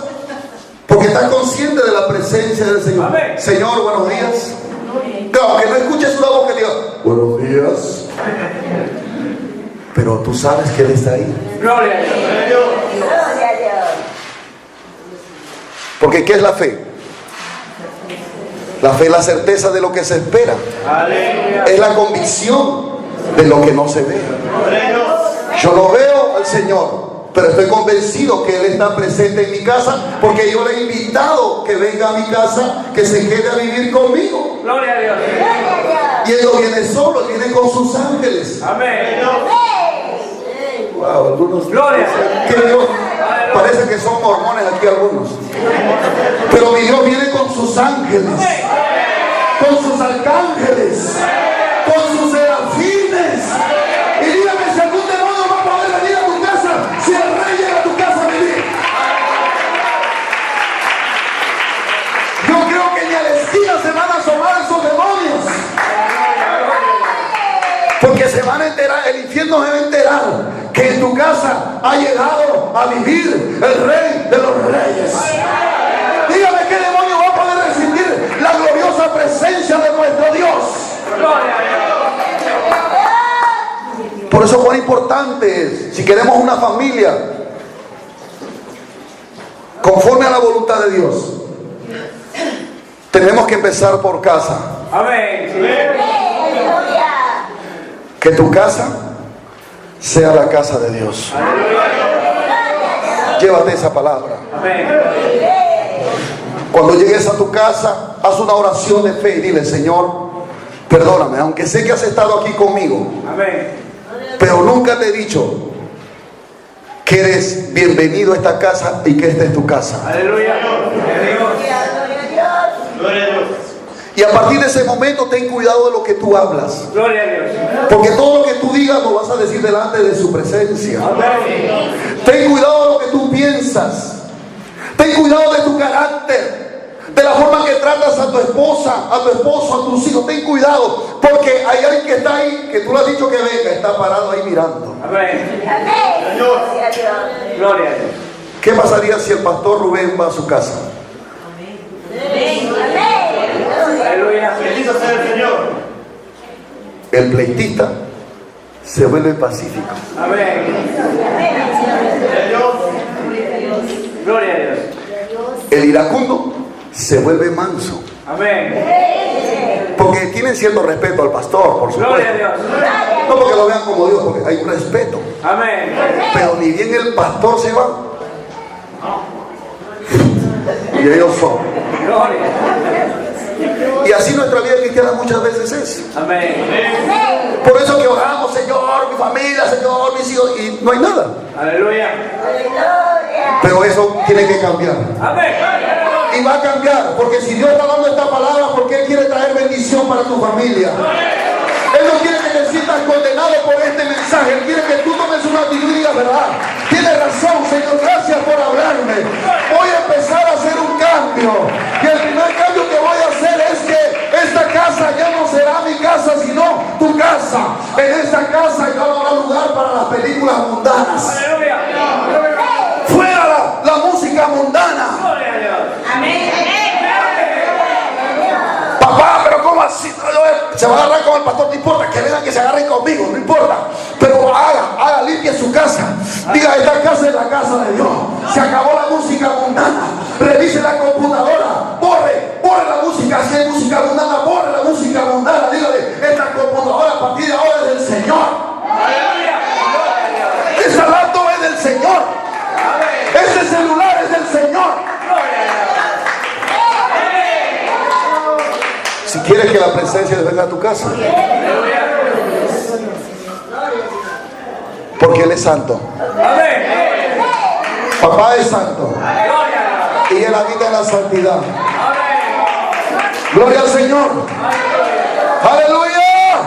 porque estás consciente de la presencia del Señor. Señor, buenos días. Claro, que no escuches una voz que diga, buenos días. Pero tú sabes que Él está ahí. Porque ¿qué es la fe? La fe es la certeza de lo que se espera. Es la convicción de lo que no se ve. Yo no veo al Señor, pero estoy convencido que Él está presente en mi casa, porque yo le he invitado que venga a mi casa, que se quede a vivir conmigo. Gloria a Dios. Y Él no viene solo, Él viene con sus ángeles. Amén. Wow, algunos Gloria. que Dios, Parece que son mormones aquí algunos. Pero mi Dios viene con sus ángeles, con sus arcángeles, con sus serafines. Y dígame si algún demonio va a poder venir a tu casa, si el rey llega a tu casa a vivir. Yo creo que ni a la esquina se van a asomar esos demonios. Porque se van a enterar, el infierno se va a enterar que en tu casa ha llegado a vivir el Rey de los Reyes. Dígame qué demonio va a poder resistir la gloriosa presencia de nuestro Dios. Por eso cuán importante es, si queremos una familia conforme a la voluntad de Dios, tenemos que empezar por casa. Amén. Que tu casa sea la casa de Dios. Llévate esa palabra. Amén. Cuando llegues a tu casa, haz una oración de fe y dile: Señor, perdóname, aunque sé que has estado aquí conmigo, Amén. pero nunca te he dicho que eres bienvenido a esta casa y que esta es tu casa. Aleluya. Gloria a Dios. Y a partir de ese momento ten cuidado de lo que tú hablas, Gloria a Dios. porque todo lo que tú digas lo vas a decir delante de su presencia. Amén. Ten cuidado de lo que tú piensas. Ten cuidado de tu carácter, de la forma que tratas a tu esposa, a tu esposo, a tus hijos. Ten cuidado, porque hay alguien que está ahí, que tú le has dicho que venga, está parado ahí mirando. Amén. Amén. Gloria a Dios. Gloria a Dios. ¿Qué pasaría si el pastor Rubén va a su casa? Amén. Aleluya. Bendito sea el Señor. El pleitista se vuelve pacífico. Amén. Gloria a Dios. Gloria a Dios. El iracundo se vuelve manso, Amén. porque tienen cierto respeto al pastor, por Gloria a supuesto. Dios. No porque lo vean como Dios, porque hay un respeto. Amén. Pero ni bien el pastor se va, y ellos son. Gloria. Y así nuestra vida cristiana muchas veces es. Amén. Por eso que oramos: Señor, mi familia, Señor, mis hijos, y no hay nada. Aleluya. Pero eso tiene que cambiar. Amén. Y va a cambiar, porque si Dios está dando esta palabra, porque Él quiere traer bendición para tu familia. Él no quiere que te sientas condenado por este mensaje. Él quiere que tú tomes una actitud y digas: verdad, tienes razón, Señor, gracias por hablarme. Voy a empezar a hacer un cambio. Y el primer cambio que voy a hacer es que esta casa ya no será mi casa, sino tu casa. En esta casa ya no habrá lugar para las películas mundanas. Aleluya. Fuera la música mundana. Gloria a Dios. Amén. Papá, pero ¿cómo así? Se va a agarrar con el pastor, no importa, que vengan, que se agarren conmigo, no importa. Pero haga, limpie su casa. Diga: esta casa es la casa de Dios. Se acabó la música mundana. Revise la computadora, borre la música. Si hay música mundana, borre la música mundana. Dígale: esta computadora a partir de ahora es del Señor. Aleluya. Gloria a Dios. Esa laptop es del Señor. Amén. Ese celular es del Señor. Gloria a Dios. Si quieres que la presencia de Dios venga a tu casa, porque Él es santo. Amén. Papá es santo Gloria a Dios. y Él habita en la santidad. Amén. Gloria al Señor. Aleluya.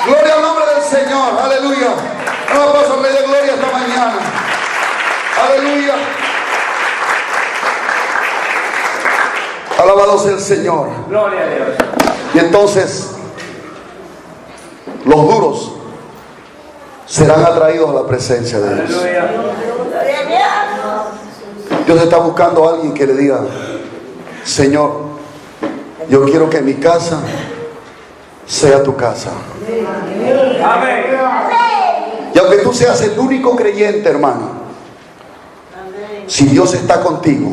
Gloria al nombre del Señor. Aleluya. Un aplauso al Rey de Gloria esta mañana. Aleluya. Alabado sea el Señor. Gloria a Dios. Y entonces los duros serán atraídos a la presencia de Dios. Aleluya. Gloria a Dios. Dios está buscando a alguien que le diga: Señor, yo quiero que mi casa sea tu casa. Amén. Y aunque tú seas el único creyente, hermano, si Dios está contigo,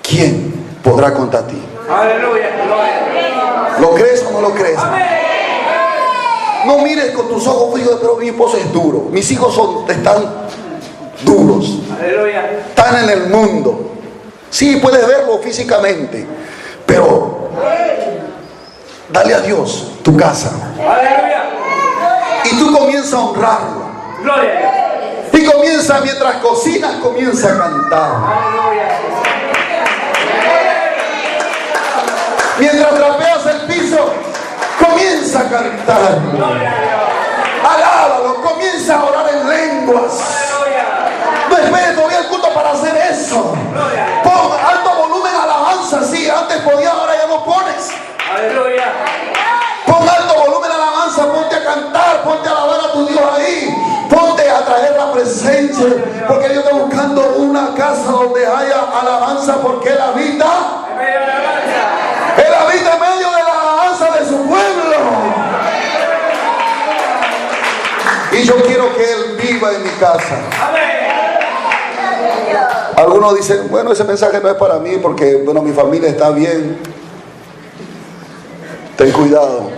¿quién podrá contra ti? Aleluya. Gloria. ¿Lo crees o no lo crees? Amén. No mires con tus ojos fríos: pero mi esposo es duro, mis hijos están duros, Aleluya. están en el mundo. Sí, puedes verlo físicamente, pero dale a Dios tu casa Aleluya. y tú comienzas a honrarlo Gloria a Dios. y comienza, mientras cocinas, comienza a cantar. Mientras trapeas el piso, comienza a cantar. Alábalo, comienza a orar en lenguas. No esperes todavía el culto para hacer eso. Pon alto volumen alabanza, sí, antes podías, ahora ya no pones. Aleluya. Pon alto volumen alabanza, ponte a cantar, ponte a alabar a tu Dios ahí. Ponte a traer la presencia, porque Dios está buscando una casa donde haya alabanza, porque Él habita. Él habita en medio de la alabanza de su pueblo. Y yo quiero que Él viva en mi casa. Algunos dicen, bueno, ese mensaje no es para mí porque, bueno, mi familia está bien. Ten cuidado.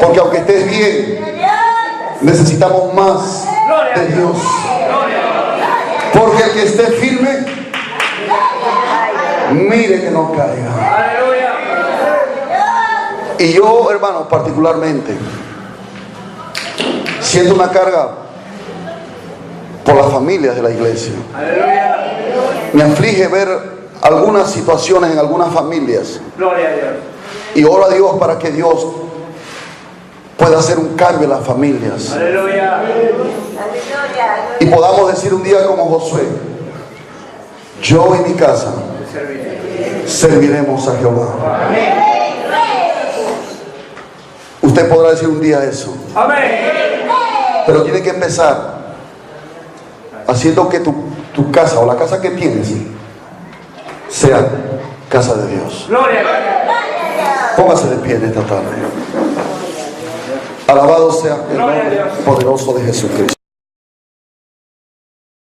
Porque aunque estés bien, necesitamos más de Dios. Porque el que esté firme, mire que no caiga. Y yo, hermano, particularmente, siento una carga por las familias de la iglesia. Me aflige ver algunas situaciones en algunas familias. Gloria a Dios. Y oro a Dios para que Dios pueda hacer un cambio en las familias. Aleluya. Y podamos decir un día como Josué: yo y mi casa serviremos a Jehová. Usted podrá decir un día eso. Amén. Pero tiene que empezar haciendo que tu casa o la casa que tienes sea casa de Dios. Gloria a Dios. Póngase de pie en esta tarde. Alabado sea el nombre poderoso de Jesucristo.